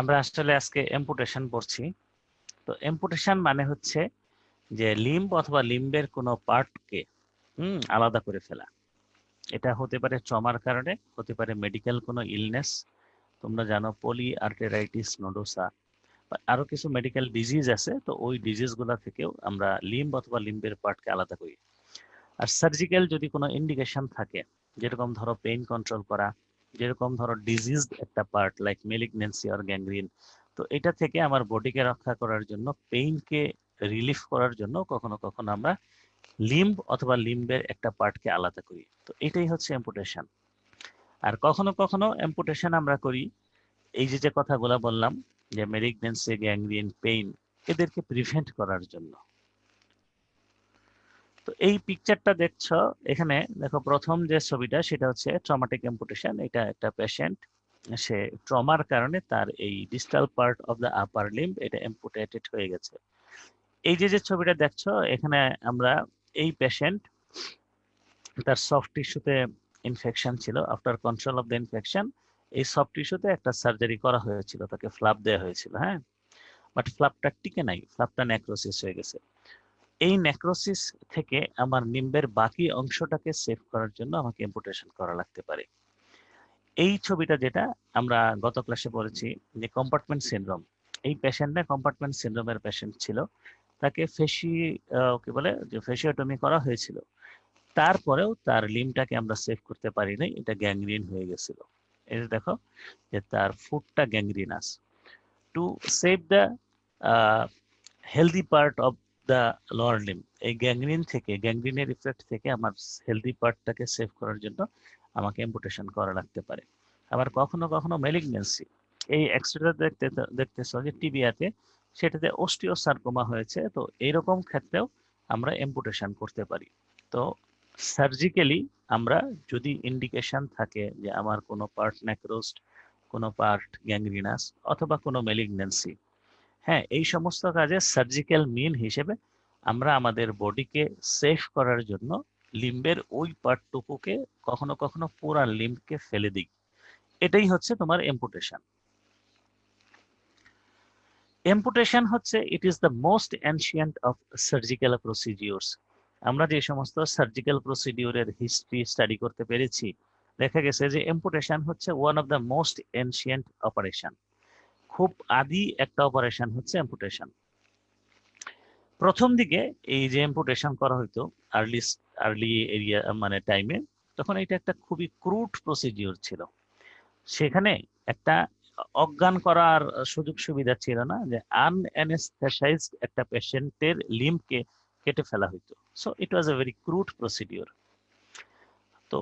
আমরা আসলে আজকে অ্যাম্পুটেশন পড়ছি। তো অ্যাম্পুটেশন মানে হচ্ছে যে লিম্ব অথবা লিম্বের কোনো পার্টকে আলাদা করে ফেলা। এটা হতে পারে ট্রমার কারণে, হতে পারে মেডিকেল কোনো ইলনেস, তোমরা জানো পলি আর্টেরাইটিস নোডোসা, আরো কিছু মেডিকেল ডিজিজ আছে, তো ওই ডিজিজ গুলা থেকেও আমরা লিম্ব অথবা লিম্বের পার্টকে আলাদা করি। আর সার্জিক্যাল যদি কোনো ইন্ডিকেশন থাকে, যেরকম ধরো পেইন কন্ট্রোল করা, যেরকম ধরো ডিজিজড একটা part like malignancy or gangrene, তো এটা থেকে আমার বডিকে রক্ষা করার জন্য, পেইনকে রিলিফ করার জন্য কখনো কখনো আমরা লিম্ব অথবা লিম্বের একটা পার্টকে আলাদা করি। তো এটাই হচ্ছে অ্যাম্পুটেশন। আর কখনো কখনো অ্যাম্পুটেশন আমরা করি এই যে যে কথাগুলো বললাম, যে মেলিগনেন্সি, গ্যাংগ্রিন, পেইন, এদেরকে প্রিভেন্ট করার জন্য। তো এই পিকচারটা দেখছো এখানে, দেখো প্রথম যে ছবিটা সেটা হচ্ছে ট্রমাটিক অ্যাম্পুটেশন। এটা একটা পেশেন্ট, সে ট্রমার কারণে তার এই distal part of the upper limb এটা অ্যাম্পুটেটেড হয়ে গেছে। এই যে যে ছবিটা দেখছো এখানে আমরা, এই পেশেন্ট তার সফট টিস্যুতে ইনফেকশন ছিল। After control of the infection এই সফট টিস্যুতে একটা সার্জারি করা হয়েছিল, তাকে ফ্লাপ দেওয়া হয়েছিল। হ্যাঁ, বাট ফ্লাপটা টিকে নাই, ফ্লাপটা নেক্রোসিস হয়ে গেছে। এই নেক্রোসিস থেকে আমার নিম্বের বাকি অংশটাকে সেভ করার জন্য আমাকে অ্যাম্পুটেশন করা লাগতে পারে। এই ছবিটা যেটা আমরা গত ক্লাসে পড়েছি যে কম্পার্টমেন্ট সিনড্রোম, এই পেশেন্টটা কম্পার্টমেন্ট সিনড্রোমের পেশেন্ট ছিল। তাকে কি বলে যে ফেসিওটমি করা হয়েছিল, তারপরেও তার লিম্বটাকে আমরা সেভ করতে পারি নাই, এটা গ্যাংগ্রিন হয়ে গেছিল। এই যে দেখো যে তার ফুটটা gangrenous. To save the healthy part of the lower limb, এই গ্যাংগ্রিন থেকে, গ্যাংগ্রিনের ইফেক্ট থেকে আমার হেলদি পার্টটাকে সেভ করার জন্য আমাকে অ্যাম্পুটেশন করা লাগতে পারে। আবার কখনো কখনো মেলিগনেন্সি, এই এক্সরেটা দেখতেছো যে টিবিয়াতে, সেটাতে অস্টিওসার্কোমা হয়েছে, তো এইরকম ক্ষেত্রেও আমরা অ্যাম্পুটেশন করতে পারি। তো সার্জিক্যালি আমরা যদি ইন্ডিকেশন থাকে যে আমার কোনো পার্ট নেক্রোসড, কোনো পার্ট গ্যাংগ্রিনাস অথবা কোনো মেলিগনেন্সি, হ্যাঁ, এই সমস্ত কাজে সার্জিক্যাল মিন হিসেবে আমরা আমাদের বডিকে সেফ করার জন্য লিম্বের ওই পার্টটুকুকে কখনো কখনো পুরা লিম্বকে ফেলে দিই। এটাই হচ্ছে তোমার এম্পুটেশন। এম্পুটেশন হচ্ছে it is the most ancient of surgical procedures. আমরা যে সমস্ত সার্জিক্যাল প্রসিডিওরের হিস্ট্রি স্টাডি করতে পেরেছি, দেখা গেছে যে এম্পুটেশন হচ্ছে one of the most ancient operation. খুব আদি একটা অপারেশন হচ্ছে এম্পুটেশন। প্রথম দিকে এই যে এম্পুটেশন করা হইতো আর্লি আর্লি এরিয়া মানে টাইমে, তখন এটা একটা খুবই ক্রুড প্রসিডিওর ছিল। সেখানে একটা অজ্ঞান করার সুযোগ সুবিধা ছিল না, যে আনঅ্যানেস্থেসাইজড একটা পেশেন্টের লিম্বকে কেটে ফেলা হইতো। So it was a very crude procedure. তো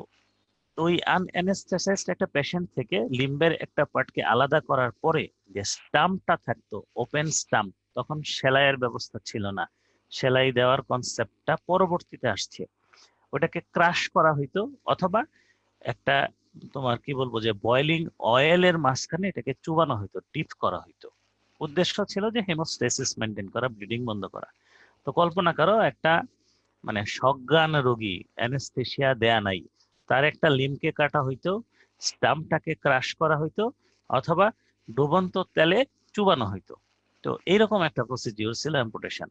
ওই আনঅ্যানেস্থেসাইজড একটা পেশেন্ট থেকে লিম্বের একটা পার্টকে আলাদা করার পরে যে স্টাম্পটা থাকতো, ওপেন স্টাম্প, তখন সেলাইয়ের ব্যবস্থা ছিল না। সেলাই দেওয়ার কনসেপ্টটা পরবর্তীতে আসছে। ওটাকে ক্রাশ করা হইতো, অথবা একটা তোমার কি বলবো যে বয়লিং অয়েলের মাঝখানে এটাকে চুবানো হইতো, ডিপ করা হইতো। উদ্দেশ্য ছিল যে হেমোস্টেসিস মেনটেন করা, ব্লিডিং বন্ধ করা। তো কল্পনা করো একটা মানে সজ্ঞান রোগী, অ্যানেস্থেসিয়া দেয়া নাই, তার একটা লিম্বকে কাটা হইতো, স্টাম্পটাকে ক্রাশ করা হইতো, অথবা ডুবন্ত তেলে চুবানো হইতো। তো এইরকম একটা প্রসিডিউর ছিল অ্যাম্পুটেশন।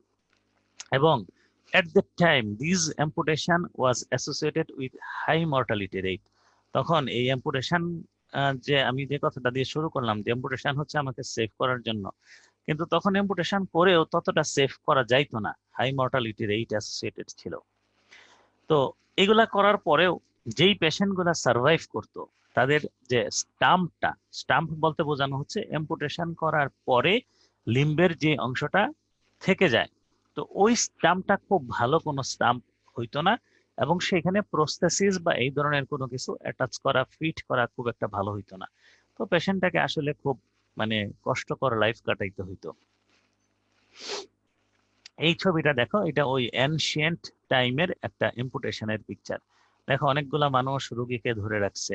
এবং at that time this amputation was associated with high mortality rate. তখন এই অ্যাম্পুটেশন, যে আমি যে কথাটা দিয়ে শুরু করলাম যে অ্যাম্পুটেশন হচ্ছে আমাকে সেভ করার জন্য, কিন্তু তখন অ্যাম্পুটেশন করেও ততটা সেভ করা যাইতো না, হাই মর্টালিটি রেট অ্যাসোসিয়েটেড ছিল। তো এগুলা করার পরেও যেই পেশেন্ট গুলা সার্ভাইভ করতো, তাদের যে স্টাম্পটা, স্টাম্প বলতে বোঝানো হচ্ছে অ্যাম্পুটেশন করার পরে লিম্বের যে অংশটা থেকে যায়, তো ওই স্টাম্পটা খুব ভালো কোনো স্টাম্প হইতো না, এবং সেখানে প্রস্থেসিস বা এই ধরনের কোনো কিছু অ্যাটাচ করা, ফিট করা খুব একটা ভালো হইতো না। তো পেশেন্টটাকে আসলে খুব মানে কষ্টকর লাইফ কাটাইতে হইতো। এই ছবিটা দেখো, এটা ওই এনশিয়েন্ট টাইমের একটা ইম্পুটেশনের পিকচার। দেখো অনেকগুলা মানুষ রুগীকে ধরে রাখছে,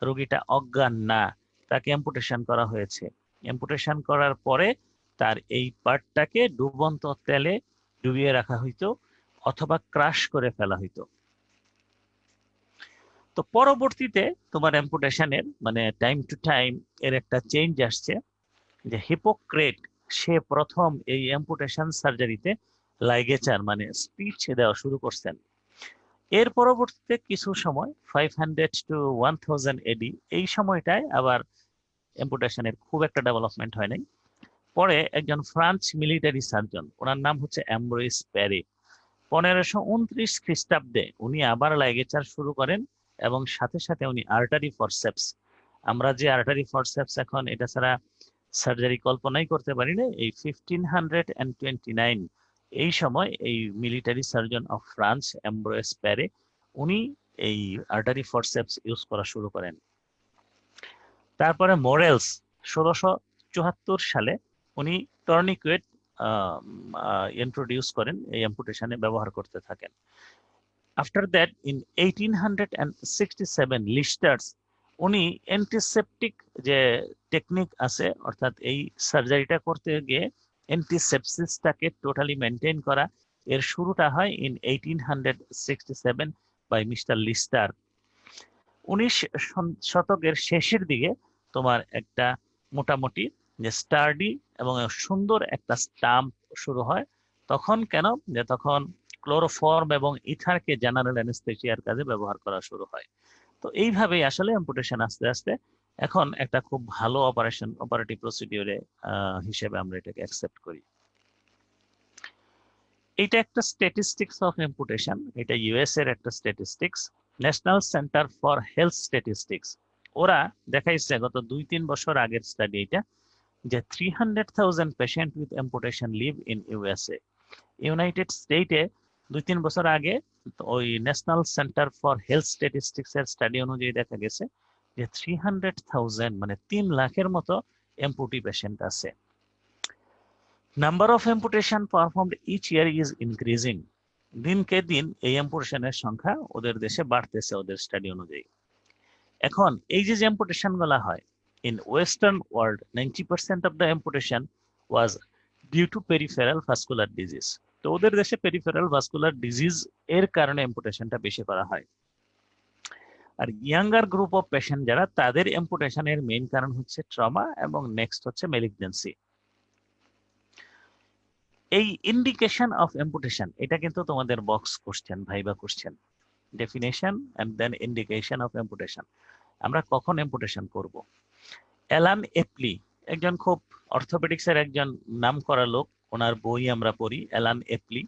রুগীটা অজ্ঞান না, তাকে অ্যাম্পুটেশন করা হয়েছে। অ্যাম্পুটেশন করার পরে তার এই পার্টটাকে ডুবন্ত তেলে ডুবিয়ে রাখা হইতো, অথবা ক্রাশ করে ফেলা হইতো। তো পরবর্তীতে তোমার অ্যাম্পুটেশনের মানে টাইম টু টাইম এর একটা চেঞ্জ আসছে। যে হিপোক্রেট সে প্রথম এই অ্যাম্পুটেশন সার্জারিতে লাইগেচার মানে স্পিচ দেওয়া শুরু করছেন। এর পরবর্তীতে কিছু সময় 500 to 1000 এডি এই সময়টায় আবার অ্যাম্পুটেশনের খুব একটা ডেভেলপমেন্ট হয় নাই। পরে একজন ফ্রান্স মিলিটারি সার্জন, ওনার নাম হচ্ছে অ্যাম্ব্রোইস প্যারে, 1529 খ্রিস্টাব্দে উনি আবার লাইগেচার শুরু করেন এবং সাথে সাথে উনি আর্টারি ফরসেপস, আমরা যে আর্টারি ফরসেপস এখন এটা ছাড়া সার্জারি কল্পনাই করতে পারি না, এই 1529 এই সময় এই মিলিটারি সার্জন অফ ফ্রান্স অ্যাম্ব্রোয়েস প্যারে উনি এই আর্টারি ফরসেপস ইউজ করা শুরু করেন। তারপরে মোরেলস 1674 সালে উনি টর্নিকুয়েট ইন্ট্রোডিউস করেন, এই অ্যাম্পুটেশনে ব্যবহার করতে থাকেন। আফটার দ্যাট ইন 1867 লিস্টার্স উনি অ্যান্টিসেপটিক যে টেকনিক আছে, অর্থাৎ এই সার্জারিটা করতে গিয়ে অ্যান্টিসেপসিসটাকে টোটালি মেনটেন করা, এর শুরুটা হয় ইন 1867 বাই মিস্টার লিস্টার। 19 শতকের শেষের দিকে তোমার একটা মোটামুটি যে স্টার্ডি এবং সুন্দর একটা স্টাম্প শুরু হয়। তখন কেন, যে তখন ক্লোরোফর্ম এবং ইথারকে জেনারেল অ্যানেস্থেসিয়ার কাজে ব্যবহার করা শুরু হয়। তো এইভাবেই আসলে অ্যাম্পুটেশন আস্তে আস্তে এখন একটা খুব ভালো অপারেটিভ প্রসিডিওরে হিসেবে আমরা এটাকে অ্যাকসেপ্ট করি। এটা একটা স্ট্যাটিস্টিক্স অফ অ্যাম্পুটেশন, এটা ইউএস এর একটা statistics, national Center for Health statistics. ওরা দেখাইছে গত 2-3 বছর আগের স্টাডি এটা, যে 300,000 patient with amputation live in USA. United স্টেটে 2-3 বছর আগে ওই National Center for Health Statistics এর স্টাডি অনুযায়ী দেখা গেছে যে 300,000 মানে 3 লাখের মতো অ্যাম্পুটি পেশেন্ট আছে। Number of amputation performed each year is increasing, দিনকে দিন এই অ্যাম্পুটেশনের সংখ্যা ওদের দেশে বাড়তেছে ওদের স্টাডি অনুযায়ী। এখন এই যে অ্যাম্পুটেশন গুলা হয় in Western world, 90% of the amputation was due to peripheral vascular disease. তো ওদের দেশে পেরিফেরাল ভাস্কুলার ডিজিজ এর কারণে অ্যাম্পুটেশনটা বেশি করা হয়। আর ইয়াঙ্গার গ্রুপ অফ পেশেন্ট যারা, তাদের অ্যাম্পুটেশনের মেইন কারণ হচ্ছে ট্রমা এবং নেক্সট হচ্ছে ম্যালিগন্যান্সি। এই ইন্ডিকেশন অফ অ্যাম্পুটেশন এটা কিন্তু তোমাদের box question, viva question, definition and then indication of amputation. আমরা কখন অ্যাম্পুটেশন করব? অ্যালান এপলি একজন খুব অর্থোপেডিক্সের একজন নামকরা লোক, ওনার বই আমরা পড়ি, অ্যালান এপলি।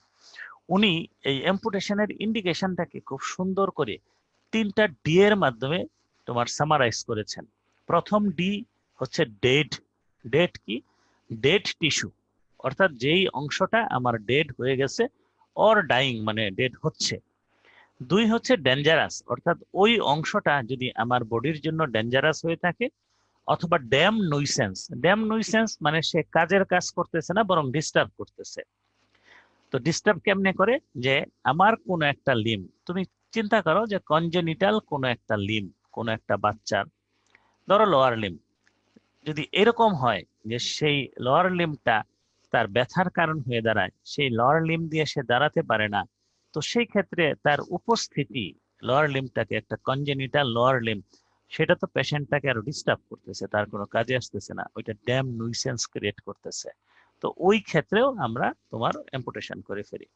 উনি এই অ্যাম্পুটেশনের ইন্ডিকেশনটাকে খুব সুন্দর করে 3টা ডি এর মাধ্যমে তোমার সামারাইজ করেছেন। প্রথম ডি হচ্ছে ডেড। ডেড কি? ডেড টিস্যু, অর্থাৎ যেই অংশটা আমার ডেড হয়ে গেছে, অর ডাইং মানে ডেড হচ্ছে। 2 হচ্ছে ডেঞ্জারাস, অর্থাৎ ওই অংশটা যদি আমার বডির জন্য ডেঞ্জারাস হয়ে থাকে, অথবা ড্যাম নুইসেন্স। ড্যাম নুইসেন্স মানে সে কাজের কাজ করতেছে না, বরং ডিস্টার্ব করতেছে। তো ডিস্টার্ব কেমনে করে? যে আমার কোনো একটা লিম, তুমি চিন্তা করো যে কনজেনিটাল কোনো একটা লিম, কোনো একটা বাচ্চার, ধরো লোয়ার লিম, যদি এরকম হয় যে সেই লোয়ার লিমটা তার ব্যথার কারণ হয়ে দাঁড়ায়, সেই লোয়ার লিম দিয়ে সে দাঁড়াতে পারে না, তো সেই ক্ষেত্রে তার উপস্থিতি লোয়ার লিমটাকে, একটা কনজেনিটাল লোয়ার লিম, সেটা তো পেশেন্টটাকে আরো ডিস্টার্ব করতেছে, তার কোনো কাজে আসতেছে না, ওইটা ড্যাম নুইসেন্স ক্রিয়েট করতেছে। তো ওই ক্ষেত্রেও আমরা তোমার অ্যাম্পুটেশন করে ফেলি।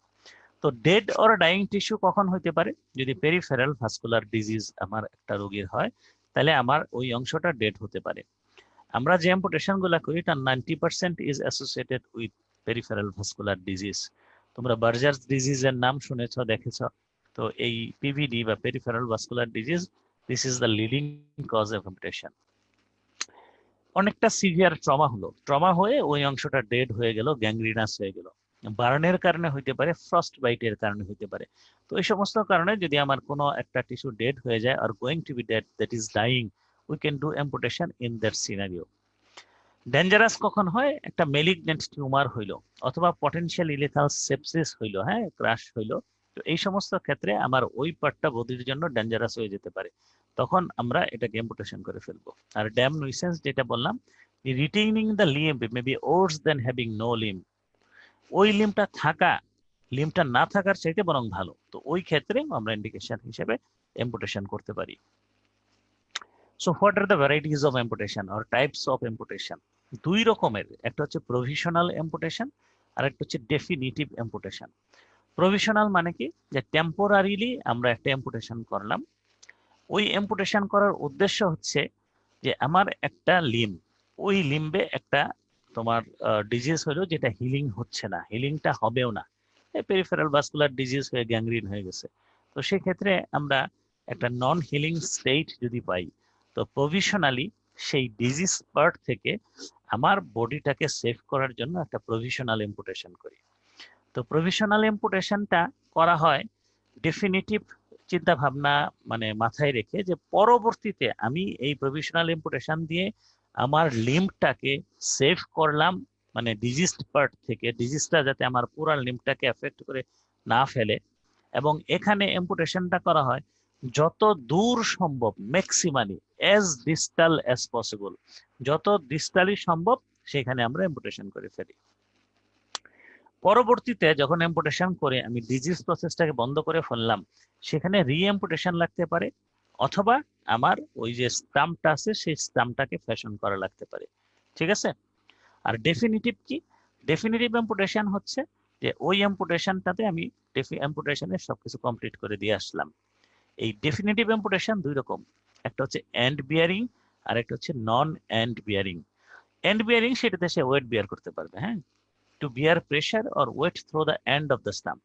তো ডেড অর ডাইং টিস্যু কখন হইতে পারে? যদি পেরিফেরাল ভাস্কুলার ডিজিজ আমার একটা রোগীর হয়, তাহলে আমার ওই অংশটা ডেড হতে পারে। আমরা যে অ্যাম্পুটেশন গুলা করি তার 90% is associated with peripheral vascular disease. তোমরা বার্জার্স ডিজিজের নাম শুনেছ, দেখেছ। তো এই পিভিডি বা peripheral vascular disease, this is the leading cause of amputation. অনেকটা সিভিয়ার ট্রমা হলো, ট্রমা হয়ে ওই অংশটা ডেড হয়ে গেল, গ্যাংগ্রিনাস হয়ে গেল, বার্নের কারণে হইতে পারে, ফ্রস্ট বাইটের কারণে হইতে পারে। তো এই সমস্ত কারণে যদি আমার কোনো একটা টিস্যু ডেড হয়ে যায়, are going to be dead, that is dyeing, we can do amputation in that scenario. Dangerous কখন হয়? একটা মেলিগনেন্ট টিউমার হইলো, অথবা পটেনশিয়ালি লিথাল সেপসিস হইলো, হ্যাঁ, ক্রাশ হইলো। তো এই সমস্ত ক্ষেত্রে আমার ওই পার্টটা বডির জন্য ডেঞ্জারাস হয়ে যেতে পারে, তখন আমরা এটাকে অ্যাম্পুটেশন করে ফেলবো। আর ড্যাম নুইসেন্স যেটা বললাম, retaining the limb may be worse than having no limb, ওই লিম্বটা থাকা লিম্বটা না থাকার চাইতে বরং ভালো, তো ওই ক্ষেত্রে আমরা ইন্ডিকেশন হিসেবে অ্যাম্পুটেশন করতে পারি। So what are the varieties of amputation or types of amputation? দুই রকমের, একটা হচ্ছে প্রভিশনাল অ্যাম্পুটেশন আর একটা হচ্ছে ডেফিনিটিভ অ্যাম্পুটেশন। প্রভিশনাল মানে কি, যে টেম্পোরারিলি আমরা একটা অ্যাম্পুটেশন করলাম। ওই অ্যাম্পুটেশন করার উদ্দেশ্য হচ্ছে যে আমার একটা লিম্ব, ওই লিম্বে একটা তোমার ডিজিজ হলো যেটা হিলিং হচ্ছে না, হিলিংটা হবেও না, পেরিফেরাল ভাস্কুলার ডিজিজ হয়ে গ্যাংগ্রিন হয়ে গেছে। তো সেক্ষেত্রে আমরা একটা নন হিলিং স্টেট যদি পাই, তো প্রভিশনালি সেই ডিজিজ পার্ট থেকে আমার বডিটাকে সেভ করার জন্য একটা প্রভিশনাল অ্যাম্পুটেশন করি। তো প্রভিশনাল অ্যাম্পুটেশনটা করা হয় ডেফিনিটিভ চিন্তা ভাবনা মানে মাথায় রেখে, যে পরবর্তীতে আমি এই প্রভিশনাল অ্যাম্পুটেশন দিয়ে আমার লিম্বটাকে সেভ করলাম, মানে ডিজিজড পার্ট থেকে, ডিজিজটা যাতে আমার পুরো লিম্বটাকে এফেক্ট করে না ফেলে। এবং এখানে অ্যাম্পুটেশনটা করা হয় যত দূর সম্ভব, maximally as distal as possible, যত ডিস্টালি সম্ভব সেখানে আমরা অ্যাম্পুটেশন করে ফেলি। পরবর্তীতে যখন অ্যাম্পুটেশন করে আমি ডিজিজ প্রসেসটাকে বন্ধ করে ফেললাম, সেখানে রিএম্পুটেশন লাগতে পারে, অথবা আমার ওই যে স্টাম্পটা আছে সেই স্টাম্পটাকে ফ্যাশন করা লাগতে পারে। ঠিক আছে? আর ডেফিনিটিভ কি? ডেফিনিটিভ অ্যাম্পুটেশন হচ্ছে যে ওই অ্যাম্পুটেশনটাতে আমি অ্যাম্পুটেশনের সবকিছু কমপ্লিট করে দিয়ে আসলাম। এই ডেফিনিটিভ অ্যাম্পুটেশন দুই রকম, একটা হচ্ছে এন্ড বিয়ারিং আর একটা হচ্ছে নন এন্ড বিয়ারিং। এন্ড বিয়ারিং সেটাতে সে ওয়েট বিয়ার করতে পারবে, হ্যাঁ, to bear pressure or weight through the end of the stump।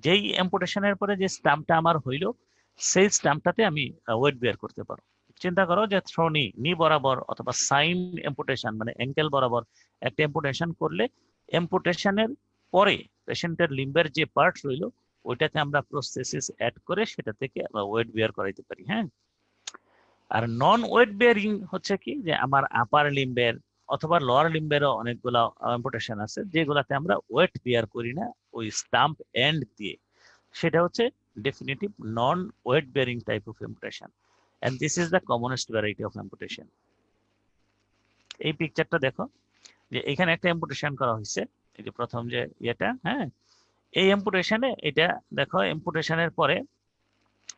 যেই অ্যাম্পুটেশনের পরে যে স্টাম্পটা আমার হইল, সেই স্টাম্পটাতে আমি ওয়েট বিয়ার করতে পারো। চিন্তা করো যে থ্রো নি বরাবর অথবা সাইন অ্যাম্পুটেশন মানে অ্যাঙ্কেল বরাবর একটা অ্যাম্পুটেশন করলে, অ্যাম্পুটেশনের পরে পেশেন্টের লিম্বের যে পার্ট রইল ওইটাতে আমরা প্রস্থেসিস অ্যাড করে সেটা থেকে ওয়েট বিয়ার করাইতে পারি, হ্যাঁ। আর নন ওয়েট বিয়ারিং হচ্ছে কি, যে আমার আপার লিম্বের অথবা লোয়ার লিম্বেরও অনেকগুলো অ্যাম্পুটেশন আছে যেগুলাতে আমরা ওয়েট বিয়ার করি না ওই স্টাম্প এন্ড দিয়ে, সেটা হচ্ছে definitive non weight bearing type of amputation. And this is the commonest variety of amputation. এই পিকচারটা দেখো, যে এখানে একটা অ্যাম্পুটেশন করা হয়েছে, এই যে প্রথম যে ইয়েটা, হ্যাঁ, এই অ্যাম্পুটেশনে এটা দেখো, অ্যাম্পুটেশনের পরে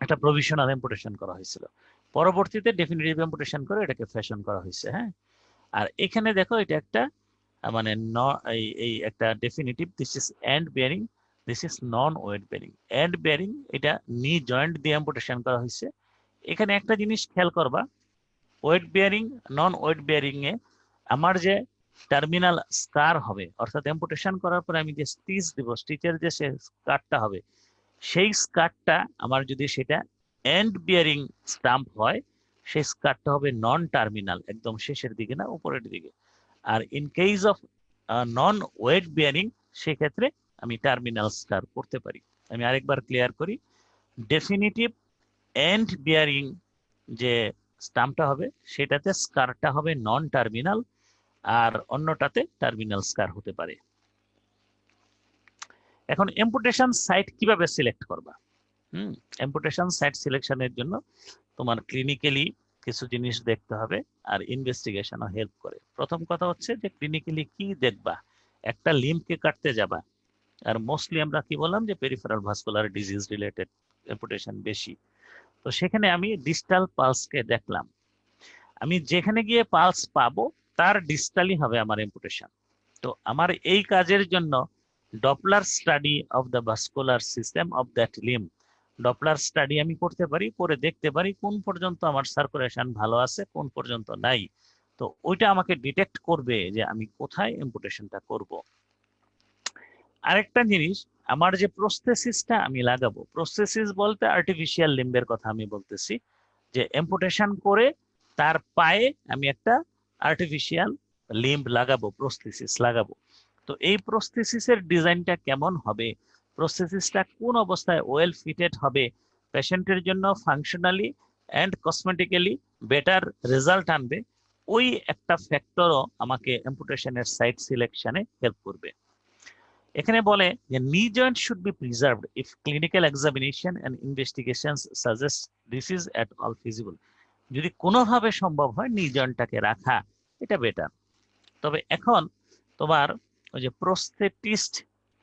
একটা প্রভিশনাল অ্যাম্পুটেশন করা হয়েছিল, পরবর্তীতে ডেফিনিটিভ অ্যাম্পুটেশন করে এটাকে ফ্যাশন করা হয়েছে, হ্যাঁ। আর এখানে দেখো এটা একটা মানে এই একটা definitive, this is end bearing, this is non weight bearing. End bearing এটা নি জয়েন্ট দিয়ে অ্যাম্পুটেশন করা হয়েছে। এখানে একটা জিনিস খেয়াল করবা, weight bearing non weight bearing এ আমার যে টার্মিনাল স্কার হবে, অর্থাৎ অ্যাম্পুটেশন করার পরে আমি যে স্টিচ দিব, স্টিচের যে স্কারটা হবে, সেই স্কারটা আমার যদি সেটা এন্ড বিয়ারিং স্টাম্প হয়, সেই স্কারটা হবে নন টার্মিনাল, একদম শেষের দিকে না উপরের দিকে। আর in case of non weight bearing সেক্ষেত্রে আমি টার্মিনাল স্কার করতে পারি। আমি আরেকবার ক্লিয়ার করি, ডেফিনিটিভ এন্ড বিয়ারিং যে স্টাম্পটা হবে সেটাতে স্কারটা হবে নন টার্মিনাল, আর অন্যটাতে টার্মিনাল স্কার হতে পারে। এখন এম্পুটেশন সাইট কিভাবে সিলেক্ট করবা? এম্পুটেশন সাইট সিলেকশনের জন্য তোমার ক্লিনিক্যালি কিছু জিনিস দেখতে হবে, আর ইনভেস্টিগেশনও হেল্প করে। প্রথম কথা হচ্ছে যে ক্লিনিক্যালি কি দেখবা, একটা লিম্বকে কাটতে যাবা, আর মোস্টলি আমরা কি বললাম যে পেরিফেরাল ভাস্কুলার ডিজিজ রিলেটেড এম্পুটেশন বেশি। তো সেখানে আমি ডিস্টাল পালসকে দেখলাম, আমি যেখানে গিয়ে পালস পাবো তার ডিস্টালি হবে আমার এম্পুটেশন। তো আমার এই কাজের জন্য Doppler study of the vascular system of that limb, Doppler study আমি করতে পারি, করে দেখতে পারি কোন পর্যন্ত আমার সার্কুলেশন ভালো আছে, কোন পর্যন্ত নাই। তো ওইটা আমাকে ডিটেক্ট করবে যে আমি কোথায় এম্পুটেশনটা করব। আরেকটা জিনিস, আমার যে প্রস্থেসিসটা আমি লাগাবো, প্রস্থেসিস বলতে আর্টিফিশিয়াল লিম্বের কথা আমি বলতেছি, যে এম্পুটেশন করে তার পায়ে আমি একটা আর্টিফিশিয়াল লিম্ব লাগাবো, প্রস্থেসিস লাগাবো। তো এই প্রস্থেসিসের ডিজাইনটা কেমন হবে, প্রস্থেসিসটা কোন অবস্থায় ওয়েল ফিটেড হবে, পেশেন্টের জন্য functionally and cosmetically better result আনবে, ওই একটা ফ্যাক্টরও আমাকে এম্পুটেশনের সাইট সিলেকশনে হেল্প করবে। এখানে বলে যে knee joint should be preserved if clinical examination and investigations suggest this is at all feasible। যদি কোনোভাবে সম্ভব হয় নি জয়েন্টটাকে রাখা, এটা বেটার। তবে এখন তোমার ওই যে প্রস্থেটিস্ট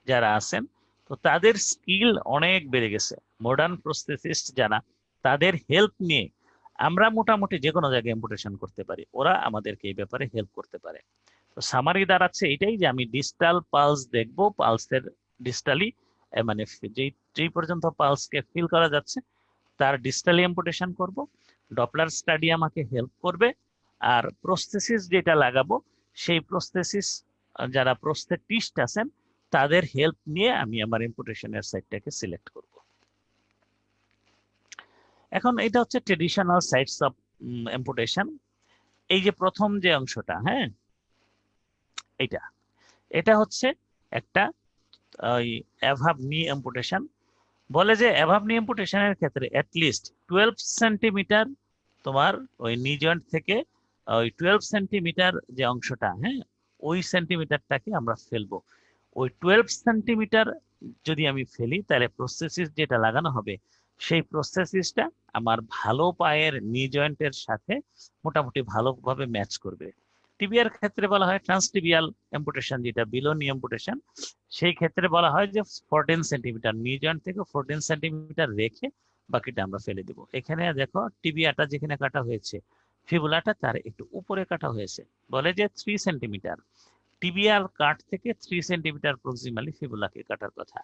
যারা আছেন, তো তাদের স্কিল অনেক বেড়ে গেছে, মডার্ন প্রস্থেটিস্ট যারা, তাদের হেল্প নিয়ে আমরা মোটামুটি যে কোনো জায়গায় এম্পুটেশন করতে পারি, ওরা আমাদেরকে এই ব্যাপারে হেল্প করতে পারে। সামারি দাঁড়াচ্ছে এটাই যে আমি ডিস্টাল পালস দেখবো, পালসের ডিস্টালি মানে যেই পর্যন্ত পালসকে ফিল করা যাচ্ছে তার ডিস্টালি অ্যাম্পুটেশন করব। ডপলার স্টাডি আমাকে হেল্প করবে। আর প্রস্থেসিস যেটা লাগাবো সেই প্রস্থেসিস যারা প্রস্থেটিস্ট আছেন তাদের হেল্প নিয়ে আমি আমার অ্যাম্পুটেশনের সাইটটাকে সিলেক্ট করব। এখন এটা হচ্ছে ট্রেডিশনাল সাইটস অফ অ্যাম্পুটেশন। এই যে প্রথম যে অংশটা, হ্যাঁ, এটা এটা হচ্ছে একটা ওই অ্যাভাব নি অ্যাম্পুটেশন। বলে যে অ্যাভাব নি অ্যাম্পুটেশনের ক্ষেত্রে অ্যাটলিস্ট 12 সেন্টিমিটার তোমার ওই নি জয়েন্ট থেকে ওই 12 সেন্টিমিটার যে অংশটা, হ্যাঁ, ওই সেন্টিমিটারটাকে আমরা ফেলবো। ওই 12 সেন্টিমিটার যদি আমি ফেলি তাহলে প্রস্থেসিস যেটা লাগানো হবে সেই প্রস্থেসিসটা আমার ভালো পায়ের নি জয়েন্টের সাথে মোটামুটি ভালোভাবে ম্যাচ করবে। টিবিয়ার ক্ষেত্রে বলা হয় ট্রান্সটিবিয়াল অ্যাম্পুটেশন, যেটা বিলো নি অ্যাম্পুটেশন, সেই ক্ষেত্রে বলা হয় যে 14 সেন্টিমিটার নি জয়েন্ট থেকে 14 সেন্টিমিটার রেখে বাকিটা আমরা ফেলে দেব। এখানে দেখো টিবিয়াটা যেখানে কাটা হয়েছে, ফিবুলাটা তার একটু উপরে কাটা হয়েছে, বলে যে 3 সেন্টিমিটার। টিবিয়াল কাট থেকে 3 সেন্টিমিটার প্রক্সিমালি ফিবুলাকে কাটার কথা।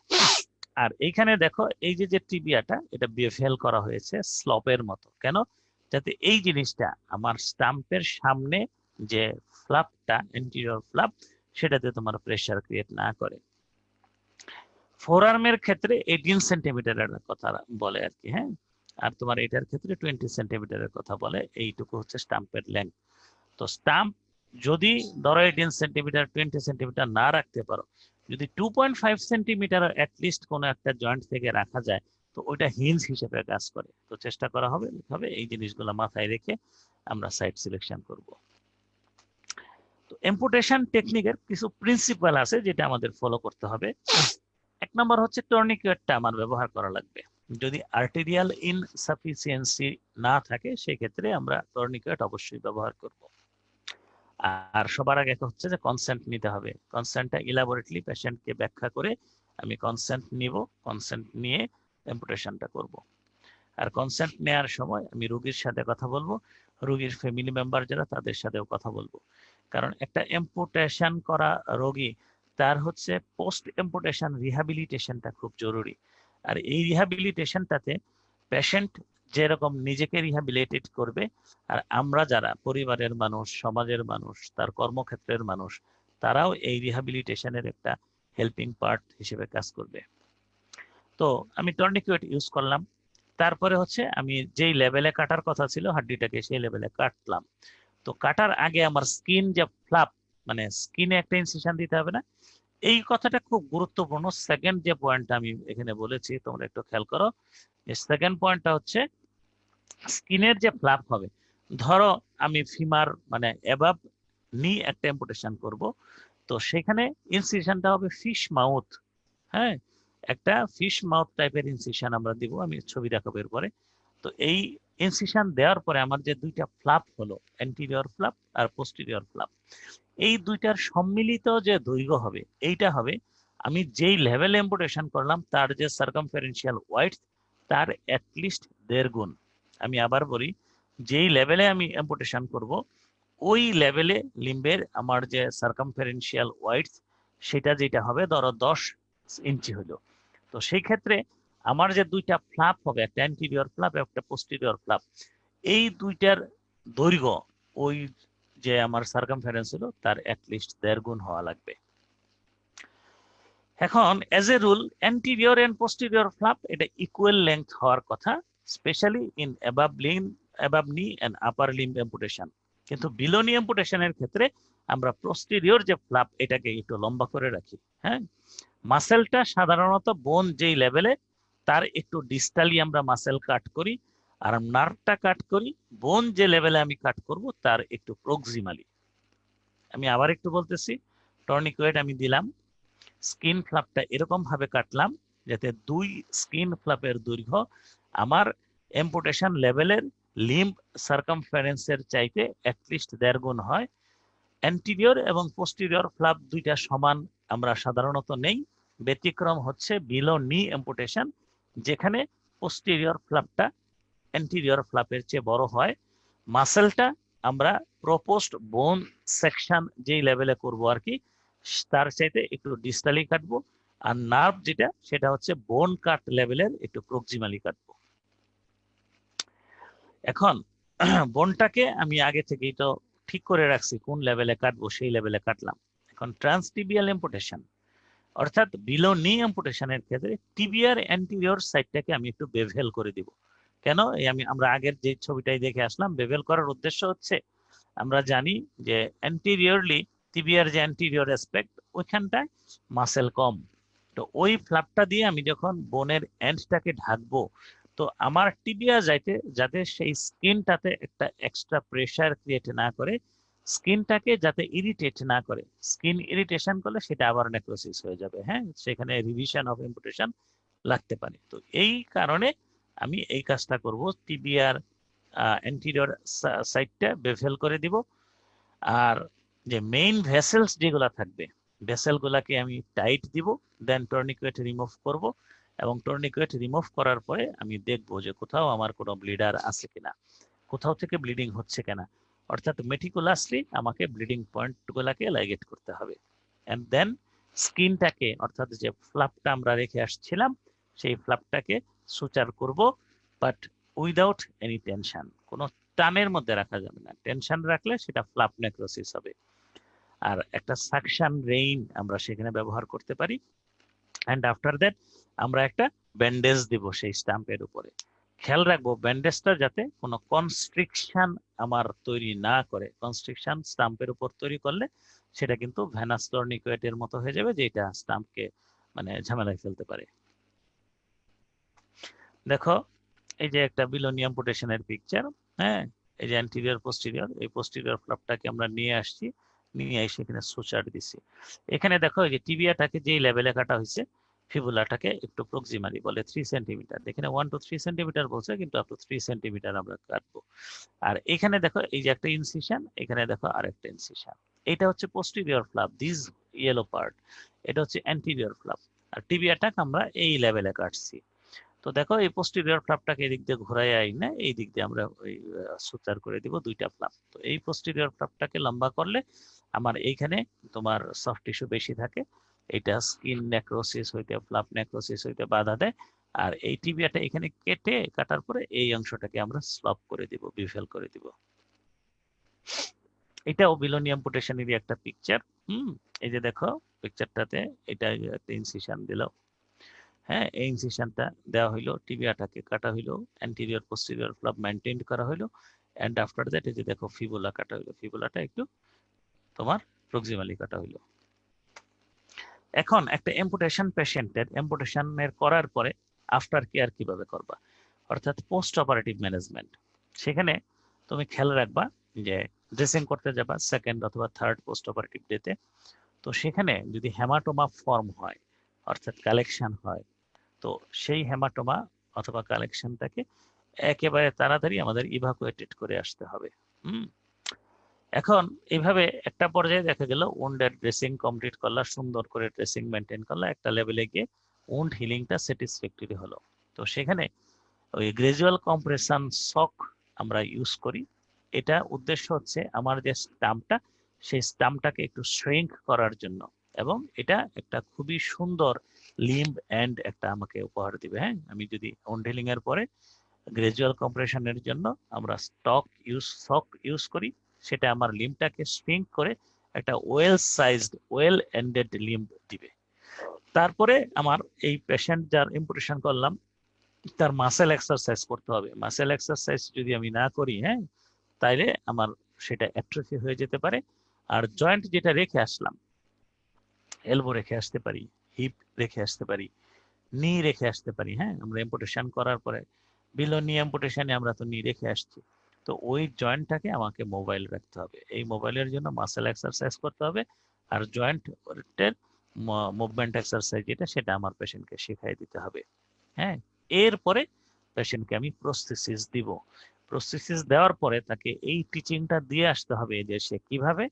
আর এইখানে দেখো এই যে টিবিয়াটা এটা বেফেল করা হয়েছে স্লপের মতো, কেন? যাতে এই জিনিসটা আমার স্টাম্পের সামনে যে ফ্লাপটা, এন্টিরিয়র ফ্লাপ, সেটাতে তোমার প্রেসার ক্রিয়েট না করে। ফোরআর্মের ক্ষেত্রে 18 সেন্টিমিটারের কথা বলে আর কি, হ্যাঁ। আর তোমার এটার ক্ষেত্রে 20 সেন্টিমিটারের কথা বলে। এইটুকু হচ্ছে স্টাম্পের লেন্থ। তো স্টাম্প যদি ধরো 18 সেন্টিমিটার 20 সেন্টিমিটার না রাখতে পারো, যদি 2.5 সেন্টিমিটার অ্যাটলিস্ট কোনো একটা জয়েন্ট থেকে রাখা যায়, তো ওইটা হিঞ্জ হিসেবে কাজ করে। তো চেষ্টা করা হবে এই জিনিসগুলো মাথায় রেখে আমরা সাইট সিলেকশন করব। তো এম্পুটেশন টেকনিকের কিছু প্রিন্সিপাল আছে যেটা আমাদের ফলো করতে হবে। এক নম্বর হচ্ছে টর্নিকেটটা আমার ব্যবহার করা লাগবে। যদি আর্টেরিয়াল ইনসাফিসিয়েন্সি না থাকে সেক্ষেত্রে আমরা টর্নিকেট অবশ্যই ব্যবহার করব। আর সবার আগে হচ্ছে যে কনসেন্ট নিতে হবে। কনসেন্টটা ইলাবোরেটলি পেশেন্টকে ব্যাখ্যা করে আমি কনসেন্ট নিব, কনসেন্ট নিয়ে অ্যাম্পুটেশনটা করব। আর কনসেন্ট নেওয়ার সময় আমি রোগীর সাথে কথা বলবো, রোগীর ফ্যামিলি মেম্বার যারা তাদের সাথেও কথা বলবো। কারণ একটা অ্যাম্পুটেশন করা রোগী তার হচ্ছে পোস্ট অ্যাম্পুটেশন রিহ্যাবিলিটেশনটা খুব জরুরি। আর এই রিহ্যাবিলিটেশনটাতে পেশেন্ট যেরকম নিজেকে রিহ্যাবিলিটেট করবে, আর আমরা যারা পরিবারের মানুষ, সমাজের মানুষ, তার কর্মক্ষেত্রের মানুষ, তারাও এই রিহ্যাবিলিটেশনের একটা হেল্পিং পার্ট হিসেবে কাজ করবে। তো আমি টর্নিকেট ইউজ করলাম। তারপরে হচ্ছে আমি যেই লেভেলে কাটার কথা ছিল হাড্ডিটাকে সেই লেভেলে কাটলাম। তো কাটার আগে আমার স্কিন যে ফ্লাপ, মানে স্কিনে একটা ইনসিশন দিতে হবে না, এই কথাটা খুব গুরুত্বপূর্ণ। সেকেন্ড যে পয়েন্টটা আমি এখানে বলেছি তোমরা একটু খেয়াল করো। সেকেন্ড পয়েন্টটা হচ্ছে স্কিনের যে ফ্লাপ হবে, ধরো আমি ফিমার মানে অ্যাবাভ নি একটা অ্যাম্পুটেশন করব, তো সেখানে ইনসিশনটা হবে ফিশ মাউথ, হ্যাঁ, একটা ফিশ মাউথ টাইপের ইনসিশন আমরা দিব, আমি ছবি দেখাবো এরপরে। তো এই ইনসিশন দেওয়ার পরে আমার যে দুইটা ফ্লাপ হলো, অ্যান্টিরিয়র ফ্লাপ আর পোস্টেরিয়র ফ্লাপ, এই দুইটার সম্মিলিত যে দৈর্ঘ্য হবে এইটা হবে আমি যেই লেভেলে অ্যাম্পুটেশন করলাম তার যে সার্কামফারেন্সিয়াল ওয়াইডথ তার অ্যাটলিস্ট 1.5 গুণ। আমি আবার বলি, যেই লেভেলে আমি অ্যাম্পুটেশন করব ওই লেভেলে লিম্বের আমার যে সার্কামফারেন্সিয়াল ওয়াইডথ সেটা যেটা হবে ধরো 10 ইঞ্চি হলো। তো সেই ক্ষেত্রে আমার যে দুইটা ফ্লাপ হবে, একটা অ্যান্টিরিয়র ফ্লাপ একটা পোস্টেরিয়র ফ্লাপ, এই দুইটার দৈর্ঘ্য ওই যে আমার সার্কামফারেন্স হলো তার অ্যাটলিস্ট 1.5 গুণ হওয়া লাগবে। এখন as a rule anterior and posterior flap এটা ইকুয়াল লেংথ হওয়ার কথা, specially in above knee and upper limb amputation. কিন্তু বিলো নি অ্যাম্পুটেশনের ক্ষেত্রে আমরা পোস্টেরিয়র যে ফ্লাপ এটাকে একটু লম্বা করে রাখি, হ্যাঁ। মাসেলটা সাধারণত বোন যেই লেভেলে তার একটু ডিস্টালি আমরা মাসেল কাট করি, আর নার্ভটা কাট করি বোন যে লেভেলে আমি কাট করব তার একটু প্রক্সিমালি। আমি আবার একটু বলতেছি, টর্নিকেট আমি দিলাম, স্কিন ফ্লাপটা এরকম ভাবে কাটলাম যাতে দুই স্কিন ফ্লাপের দৈর্ঘ্য আমার অ্যাম্পুটেশন লেভেলের লিম্ব সার্কামফারেন্সের চাইতে অ্যাটলিস্ট 1.5 গুণ হয়। অ্যান্টিরিয়র এবং পোস্টেরিয়র ফ্লাপ দুইটা সমান আমরা সাধারণত নেই, ব্যতিক্রম হচ্ছে বিলো নি অ্যাম্পুটেশন, যেখানে পোস্টেরিয়র ফ্লাপটা অ্যান্টিরিয়র ফ্লাপের চেয়ে বড় হয়, মাসেলটা আমরা প্রপোজড বোন সেকশন যেই লেভেলে করব আর কি, তার চাইতে একটু ডিস্টালি কাটবো। আর নার্ভ যেটা, সেটা হচ্ছে বোন কাট লেভেলের একটু প্রক্সিমালি কাটবো। এখন বোনটাকে আমি আগে থেকেই তো ঠিক করে রাখছি কোন লেভেলে কাটবো, সেই লেভেলে কাটলাম। এখন ট্রান্সটিবিয়াল এম্পুটেশন অর্থাৎ বিলো নি এম্পুটেশনের ক্ষেত্রে টিবিয়ার অ্যান্টিরিয়র সাইডটাকে আমি একটু বেভেল করে দিব। কেন? এই আমরা আগের যে ছবিটাই দেখে আসলাম, বেভেল করার উদ্দেশ্য হচ্ছে আমরা জানি যে অ্যান্টিরিয়রলি টিবিয়ার যে অ্যান্টিরিয়র অ্যাসপেক্ট, ওইখানটায় মাসেল কম। তো ওই ফ্ল্যাপটা দিয়ে আমি যখন বোনের এন্ডটাকে ঢাকবো, তো আমার টিবিয়া যাতে সেই স্কিনটাতে একটা এক্সট্রা প্রেসার ক্রিয়েট না করে, স্কিনটাকে যাতে ইরিটেট না করে। স্কিন ইরিটেশন করলে সেটা আবার নেক্রোসিস হয়ে যাবে, হ্যাঁ, সেখানে রিভিশন অফ ইম্পুটেশন লাগতে পারে। তো এই কারণে আমি এই কাজটা করব, টিবিয়ার অ্যান্টিরিয়র সাইডটা বেভেল করে দিব। আর যে মেইন ভেসেলস যেগুলা থাকবে, ভেসেল গুলাকে আমি টাইট দিব, দেন টর্নিকেট রিমুভ করব। এবং টর্নিকেট রিমুভ করার পরে আমি দেখব যে কোথাও আমার কোনো ব্লিডার আছে কিনা, কোথাও থেকে ব্লিডিং হচ্ছে কিনা। অর্থাৎ মেটিকুলাসলি আমাকে ব্লিডিং পয়েন্ট গুলাকে লাইগেট করতে হবে। এন্ড দেন স্কিনটাকে, অর্থাৎ যে ফ্লাপটা আমরা রেখে আসছিলাম, সেই ফ্লাপটাকে সুচার করব, বাট উইদাউট এনি টেনশন। কোনো টানের মধ্যে রাখা যাবে না, টেনশন রাখলে সেটা ফ্লাপ নেক্রোসিস হবে। আর একটা সাকশন রেইন আমরা সেখানে ব্যবহার করতে পারি। এন্ড আফটার দ্যাট আমরা একটা ব্যান্ডেজ দিব সেই স্টাম্পের উপরে। খেয়াল রাখবো ব্যান্ডেজটা যাতে কোনো কনস্ট্রিকশন আমার তৈরি না করে। কনস্ট্রিকশন স্টাম্পের উপর তৈরি করলে সেটা কিন্তু ভেনাস টর্নিকেটের মতো হয়ে যাবে, যেটা স্টাম্পকে মানে ঝামেলায় ফেলতে পারে। দেখো এই যে একটা বিলোনিয়াম পোটেশনের পিকচার, হ্যাঁ, এই যে অ্যান্টিরিয়র পোস্টেরিয়র, এই পোস্টেরিয়র ফ্লাপটাকে আমরা নিয়ে আসছি, নিয়ে এসে এখানে সুচার দিছি। এখানে দেখো এই যে টিবিয়াটাকে যেই লেভেলে কাটা হয়েছে, ফিবুলাটাকে একটু প্রক্সিমালি বলে 3 সেন্টিমিটার। এখানে 1 to 3 সেন্টিমিটার বলছে, কিন্তু আপ টু 3 সেন্টিমিটার আমরা কাটবো। আর এখানে দেখো এই যে একটা ইনসিশন, এখানে দেখো আরেকটা ইনসিশন। এটা হচ্ছে posterior flap, this yellow part, এটা হচ্ছে অ্যান্টিরিয়র ফ্লাপ। আর টিবিয়াটাকে আমরা এই লেভেলে কাটছি। তো দেখো এই পোস্টেরিয়র ফ্লাপটাকে এদিক দিয়ে ঘোরাই আই না, এই দিক দিয়ে আমরা ওই সুচার করে দিব দুইটা ফ্লাপ। তো এই পোস্টেরিয়র ফ্লাপটাকে লম্বা করলে আমার এইখানে তোমার সফট টিস্যু বেশি থাকে, এটা স্কিন নেক্রোসিস হইতে, ফ্লাপ নেক্রোসিস হইতে বাধা দেয়। আর এই টিবিয়াটা এখানে কাটার পরে এই অংশটাকে আমরা স্লপ করে দিব, বিফেল করে দিব। এটাও বিলোনিয়াম পোটেশনেরই একটা পিকচার। এই যে দেখো পিকচারটাতে এটা একটা ইনসিশন দিল, হ্যাঁ, এই ইনসিশনটা দেওয়া হইলো, টিবিয়াটাকে কাটা হইলো, অ্যান্টিরিয়র পোস্টেরিয়র ফ্লাপ মেইনটেইন করা হইলো। এন্ড আফটার দ্যাট এই যে দেখো ফিবুলা কাটা হইলো, ফিবুলাটা একটু তোমার প্রক্সিমালি কাটা হইলো। এখন একটা এম্পুটেশন পেশেন্টের এম্পুটেশনের করার পরে আফটার কেয়ার কিভাবে করবা, অর্থাৎ পোস্ট অপারেটিভ ম্যানেজমেন্ট। সেখানে তুমি খেয়াল রাখবা যে ড্রেসিং করতে যাবা সেকেন্ড অথবা থার্ড পোস্ট অপারেটিভ ডেতে, তো সেখানে যদি হেমাটোমা ফর্ম হয়, অর্থাৎ কালেকশন হয়, তো সেই হেমাটোমা অথবা কালেকশনটাকে একেবারে তাড়াতাড়ি আমাদের ইভাকুয়েটেড করে আসতে হবে। এখন এইভাবে একটা পর্যায়ে দেখা গেল উন্ডের ড্রেসিং কমপ্লিট করলা, সুন্দর করে ড্রেসিং মেনটেন করলা, একটা লেভেলে গিয়ে উন্ড হিলিংটা স্যাটিসফ্যাক্টরি হলো। তো সেখানে ওই গ্রাজুয়াল কম্প্রেশন সক আমরা ইউজ করি। এটা উদ্দেশ্য হচ্ছে আমার যে স্টাম্পটা, সেই স্টাম্পটাকে একটু শ্রিঙ্ক করার জন্য, এবং এটা একটা খুবই সুন্দর লিম্ব এন্ড একটা আমাকে উপহার দিবে। হ্যাঁ, আমি যদি উন্ড হিলিং এর পরে গ্রাজুয়াল কম্প্রেশনের জন্য আমরা সক ইউজ করি, সেটা আমার লিম্বটাকে শ্রিঙ্ক করে একটা well sized, well ended limb দিবে। তারপরে আমার এই পেশেন্ট যার ইম্পুটেশন করলাম, তার মাসেল এক্সারসাইজ করতে হবে। মাসেল এক্সারসাইজ যদি আমি না করি, হ্যাঁ, তাইলে আমার সেটা অ্যাট্রফি হয়ে যেতে পারে। আর জয়েন্ট যেটা রেখে আসলাম, এলবো রেখে আসতে পারি, হিপ রেখে আসতে পারি, নি রেখে আসতে পারি। হ্যাঁ, আমরা ইম্পুটেশন করার পরে বিলো নি ইম্পুটেশনে আমরা তো নি রেখে আসছি, তো ওই জয়েন্টটাকে আমাকে মোবাইল রাখতে হবে। এই মোবাইলের জন্য মাসেল এক্সারসাইজ করতে হবে, আর জয়েন্টের মুভমেন্ট এক্সারসাইজ যেটা, সেটা আমার পেশেন্টকে শেখাই দিতে হবে। হ্যাঁ, এরপরে পেশেন্টকে আমি প্রস্থেসিস দিব। প্রস্থেসিস দেওয়ার পরে তাকে এই টিচিংটা দিয়ে আসতে হবে যে সে কিভাবে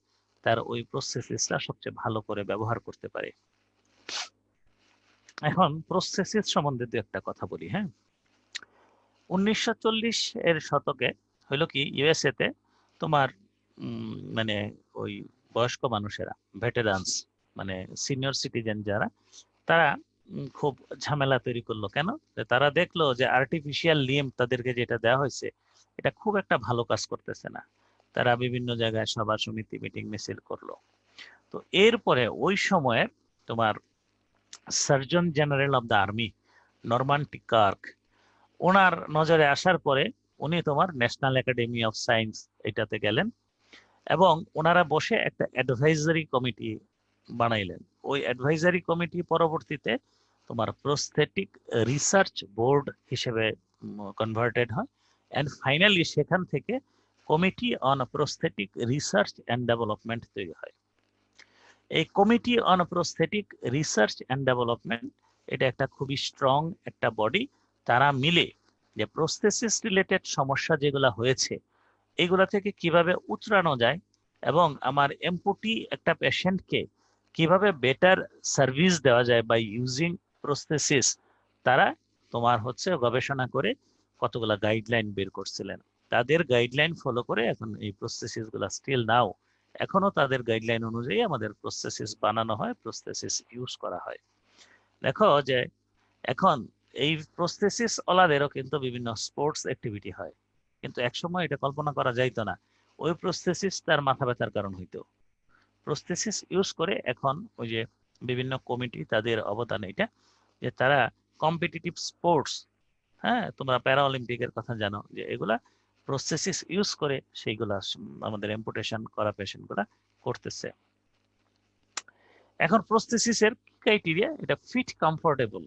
তার ওই প্রস্থেসিসটা সবচেয়ে ভালো করে ব্যবহার করতে পারে। এখন প্রস্থেসিস সম্বন্ধে দু একটা কথা বলি। হ্যাঁ, 1940 এর শতকে হইলো কি, ইউএসএ তে তোমার মানে ওই বয়স্ক মানুষেরা, ভেটেরানস, মানে সিনিয়র সিটিজেন যারা, তারা খুব ঝামেলা তৈরি করলো। কেন? তারা দেখলো যে আর্টিফিশিয়াল লিম্ব তাদেরকে যেটা দেওয়া হয়েছে এটা খুব একটা ভালো কাজ করতেছে না। তারা বিভিন্ন জায়গায় সভা সমিতি মিটিং মিছিল করলো। তো এরপরে ওই সময়ে তোমার surgeon general of the army Norman T Kirk, ওনার নজরে আসার পরে উনি তোমার ন্যাশনাল একাডেমি অফ সায়েন্স এটাতে গেলেন এবং ওনারা বসে একটা অ্যাডভাইজারি কমিটি বানাইলেন। ওই অ্যাডভাইজারি কমিটি পরবর্তীতে তোমার প্রস্থেটিক রিসার্চ বোর্ড হিসেবে কনভার্টেড হয়, অ্যান্ড ফাইনালি সেখান থেকে committee on prosthetic research and development তৈরি হয়। এই committee on prosthetic research and development এটা একটা খুবই স্ট্রং একটা বডি। তারা মিলে যে প্রস্থেসিস রিলেটেড সমস্যা যেগুলো হয়েছে এগুলা থেকে কিভাবে উতরানো যায় এবং আমার এমপুটি একটা পেশেন্টকে কিভাবে বেটার সার্ভিস দেওয়া যায় বাই ইউজিং প্রস্থেসিস, তারা তোমার হচ্ছে গবেষণা করে কতগুলা গাইডলাইন বের করছিলেন। তাদের গাইডলাইন ফলো করে এখন এই প্রস্থেসিস গুলা স্টিল নাও এখনো তাদের গাইডলাইন অনুযায়ী আমাদের প্রস্থেসিস বানানো হয়, প্রস্থেসিস ইউজ করা হয়। দেখো যে এখন এই প্রস্থেসিস ওলাদেরও কিন্তু বিভিন্ন স্পোর্টস অ্যাক্টিভিটি হয়, কিন্তু একসময় এটা কল্পনা করা যাইতো না ওই প্রস্থেসিস তার মাথা ব্যথার কারণ হইতো। প্রস্থেসিস ইউজ করে এখন ওই যে বিভিন্ন কমিটি তাদের অবদান এটা যে তারা কম্পিটিটিভ স্পোর্টস, হ্যাঁ তোমরা প্যারা অলিম্পিকের কথা জানো, যে এগুলা প্রস্থেসিস ইউজ করে সেইগুলা আমাদের এম্পুটেশন করা পেশেন্ট গুলা করতেছে। এখন প্রস্থেসিসের ক্রাইটেরিয়া, এটা ফিট কমফোর্টেবল,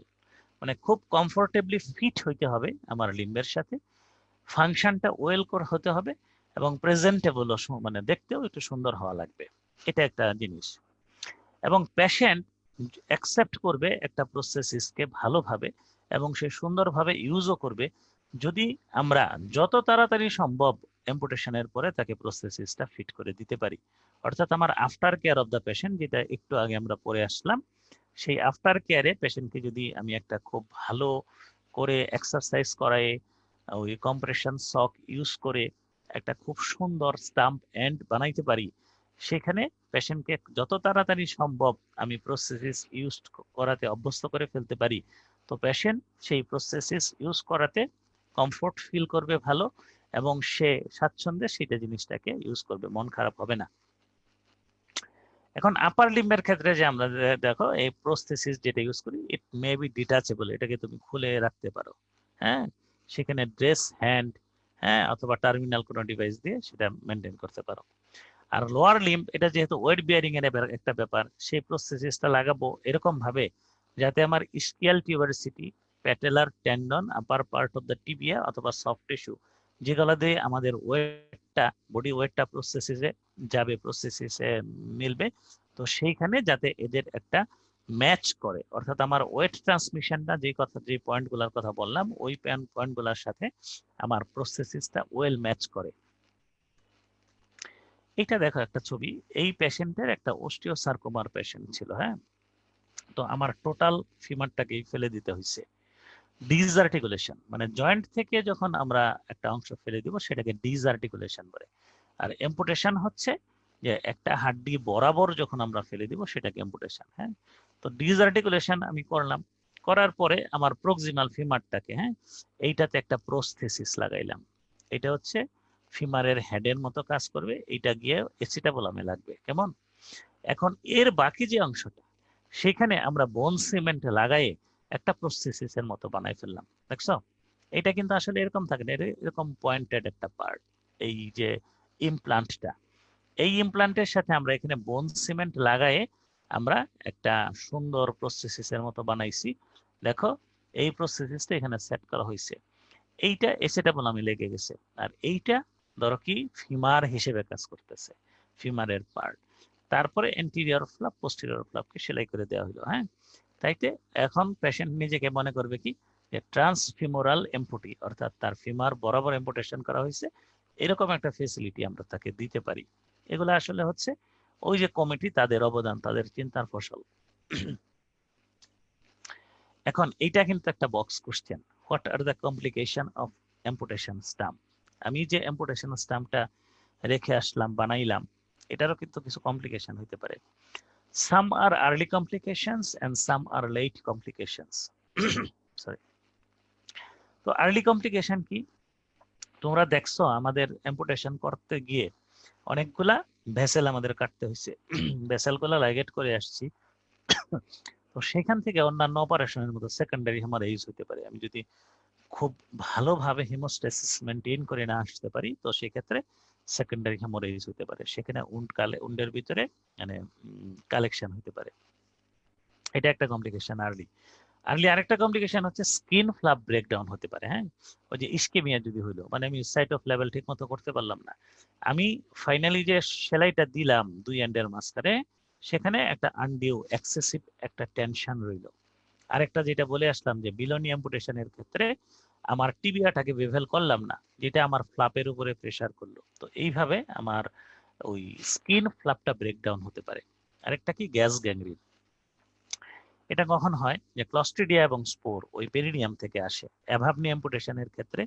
মানে খুব কমফোর্টেবলি ফিট হইতে হবে আমার লিম্বের সাথে, ফাংশনটা ওয়েল করে হতে হবে এবং প্রেজেন্টেবল, মানে দেখতেও একটু সুন্দর হওয়া লাগবে। এটা একটা জিনিস। এবং পেশেন্ট অ্যাকসেপ্ট করবে একটা প্রস্থেসিসকে ভালোভাবে এবং সে সুন্দরভাবে ইউজও করবে যদি আমরা যত তাড়াতাড়ি সম্ভব অ্যাম্পুটেশনের পরে তাকে প্রস্থেসিসটা ফিট করে দিতে পারি। অর্থাৎ আমার after care of the patient, যেটা একটু আগে আমরা পড়ে আসলাম, সেই আফটার কেয়ারে পেশেন্টকে যদি আমি একটা খুব ভালো করে এক্সারসাইজ করায় ওই কম্প্রেশন সক ইউজ করে একটা খুব সুন্দর স্টাম্প এন্ড বানাইতে পারি, সেখানে পেশেন্টকে যত তাড়াতাড়ি সম্ভব আমি প্রস্থেসিস ইউজ করাতে অভ্যস্ত করে ফেলতে পারি, তো পেশেন্ট সেই প্রস্থেসিস ইউজ করাতে কমফোর্ট ফিল করবে ভালো এবং সে স্বাচ্ছন্দ্যে সেটা জিনিসটাকে ইউজ করবে, মন খারাপ হবে না। এখন আপার লিম্বের ক্ষেত্রে যে আমরা দেখো এই প্রস্থেসিস যেটা ইউজ করি, ইট মে বি ডিটাচেবল, এটাকে তুমি খুলে রাখতে পারো, হ্যাঁ সেখানে ড্রেস হ্যান্ড, হ্যাঁ অথবা টার্মিনাল কোনো ডিভাইস দিয়ে সেটা মেনটেন করতে পারো। আর লোয়ার লিম্ব এটা যেহেতু ওয়েট বিয়ারিং এর একটা ব্যাপার, সেই প্রস্থেসিসটা লাগাবো এরকম ভাবে যাতে আমার ischial tuberosity, patellar tendon, upper part of the tibia অথবা সফট টিস্যু, যেগুলো দিয়ে আমাদের ওয়েটটা, বডি ওয়েটটা প্রস্থেসিসে যাবে, প্রস্থেসিসে মিলবে, তো সেইখানে যাতে এদের একটা ম্যাচ করে, অর্থাৎ আমার ওয়েট ট্রান্সমিশনটা যে পয়েন্টগুলোর কথা বললাম ওই পয়েন্টগুলোর সাথে আমার প্রস্থেসিসটা ওয়েল ম্যাচ করে। এটা দেখো একটা ছবি, এই পেশেন্টের একটা অস্টিওসার্কোমার পেশেন্ট ছিল, হ্যাঁ তো আমার টোটাল ফিমারটাকেই ফেলে দিতে হয়েছে। ডিসআর্টিকুলেশন মানে জয়েন্ট থেকে যখন আমরা একটা অংশ ফেলে দিব সেটাকে ডিসআর্টিকুলেশন বলে, আর এম্পুটেশন হচ্ছে যে একটা হাড্ডি বরাবর যখন আমরা ফেলে দিব সেটাকে এম্পুটেশন। হ্যাঁ তো ডিসআর্টিকুলেশন আমি করলাম, করার পরে আমার প্রক্সিমাল ফিমারটাকে, হ্যাঁ এইটাতে একটা প্রস্থেসিস লাগাইলাম, এটা হচ্ছে ফিমারের হেডের মতো কাজ করবে, এটা গিয়ে এসিটাবোলামে লাগবে, কেমন? এখন এর বাকি যে অংশটা সেখানে আমরা বোন সিমেন্ট লাগাই একটা প্রস্থেসিসের মতো বানাই ফেললাম, দেখছো? এটা কিন্তু আসলে এরকম থাকে না, এরকম পয়েন্টেড একটা পার্ট, এই যে ইমপ্লান্টটা, এই ইমপ্লান্টের সাথে আমরা এখানে বোন সিমেন্ট লাগায়ে আমরা একটা সুন্দর প্রস্থেসিসের মতো বানাইছি। দেখো এই প্রস্থেসিসটা এখানে সেট করা হয়েছে, এইটা এসিটাবোলামে লেগে গেছে, আর এইটা ধরো কি ফিমার হিসেবে কাজ করতেছে, ফিমারের পার্ট। তারপরে এন্টিরিয়র ফ্লাপ পোস্টেরিয়র ফ্লাপকে সেলাই করে দেওয়া হলো, হ্যাঁ তাইতে এখন পেশেন্ট নিজেকে মনে করবে কি যে ট্রান্সফিমোরাল এম্পুটি, অর্থাৎ তার ফিমার বরাবর এম্পুটেশন করা হয়েছে, এরকম একটা ফেসিলিটি আমরা তাকে দিতে পারি। এগুলো আসলে হচ্ছে ওই যে কমিটি তাদের অবদান, তাদের চিন্তার ফসল। এখন এইটা কিন্তু একটা box question, what are the complication of amputation stump. আমি যে অ্যাম্পুটেশন স্টাম্পটা রেখে আসলাম, বানাইলাম, এটারও কিন্তু কিছু কমপ্লিকেশন হতে পারে। Some are early complications and some are late complications. Sorry. তো আর্লি কমপ্লিকেশন কি? তোমরা দেখছো আমাদের অ্যাম্পুটেশন করতে গিয়ে অনেকগুলা ভেসেল আমাদের কাটতে হয়েছে, ভেসেলগুলা লাইগেট করে আসছি। তো সেখান থেকে অন্যান্য অপারেশনের মতো সেকেন্ডারি হেমারেজ হতে পারে। আমি যদি খুব ভালোভাবে হিমোস্ট্যাসিস মেনটেন করে না আসতে পারি, তো সেক্ষেত্রে সেকেন্ডারি হেমারেজ হতে পারে। সেখানে উন্ডের ভিতরে মানে কালেকশন হতে পারে। এটা একটা কমপ্লিকেশন আর্লি। আরেকটা কমপ্লিকেশন হচ্ছে স্কিন ফ্লাপ ব্রেকডাউন হতে পারে। হ্যাঁ, ওই যে ইস্কেমিয়া যদি হইলো, মানে আমি সাইট অফ লেভেল ঠিক মতো করতে পারলাম না, আমি ফাইনালি যে সেলাইটা দিলাম দুই এন্ডের মাঝখানে, সেখানে একটা আনডিউ এক্সেসিভ একটা টেনশন রইলো। আরেকটা যেটা বলে আসলাম যে বিলোনি অ্যাম্পুটেশনের ক্ষেত্রে আমার টিবিয়াটাকে বেভেল করলাম না, যেটা আমার ফ্লাপের উপরে প্রেসার করলো। তো এইভাবে আমার ওই স্কিন ফ্লাপটা ব্রেকডাউন হতে পারে। আরেকটা কি গ্যাস গ্যাংগ্রিন। এটা কখন হয়? যে ক্লস্ট্রিডিয়া এবং স্পোর ওই পেরিনিয়াম থেকে আসে অ্যাভাবনি অ্যাম্পুটেশনের ক্ষেত্রে।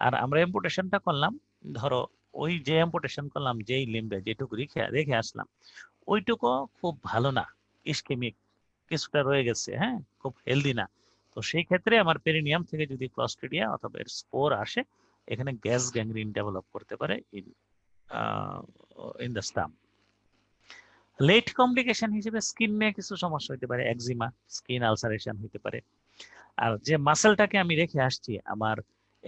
আর আমরা অ্যাম্পুটেশনটা করলাম, ধরো ওই যে অ্যাম্পুটেশন করলাম যেই লিম্বে যেটুকু রেখে আসলাম, ওইটুকু খুব ভালো না, ইসকেমিক কিছুটা রয়ে গেছে, হ্যাঁ, খুব হেলদি না। তো সেই ক্ষেত্রে আমার পেরিনিয়াম থেকে যদি ক্লস্ট্রিডিয়া অথবা এর স্পোর আসে, এখানে গ্যাস গ্যাংগ্রিন ডেভেলপ করতে পারে in the stump. Late complication হিসেবে স্কিন নিয়ে কিছু সমস্যা হতে পারে, একজিমা, স্কিন আলসারেশন হতে পারে। আর যে মাসেলটাকে আমি রেখে আসছি, আমার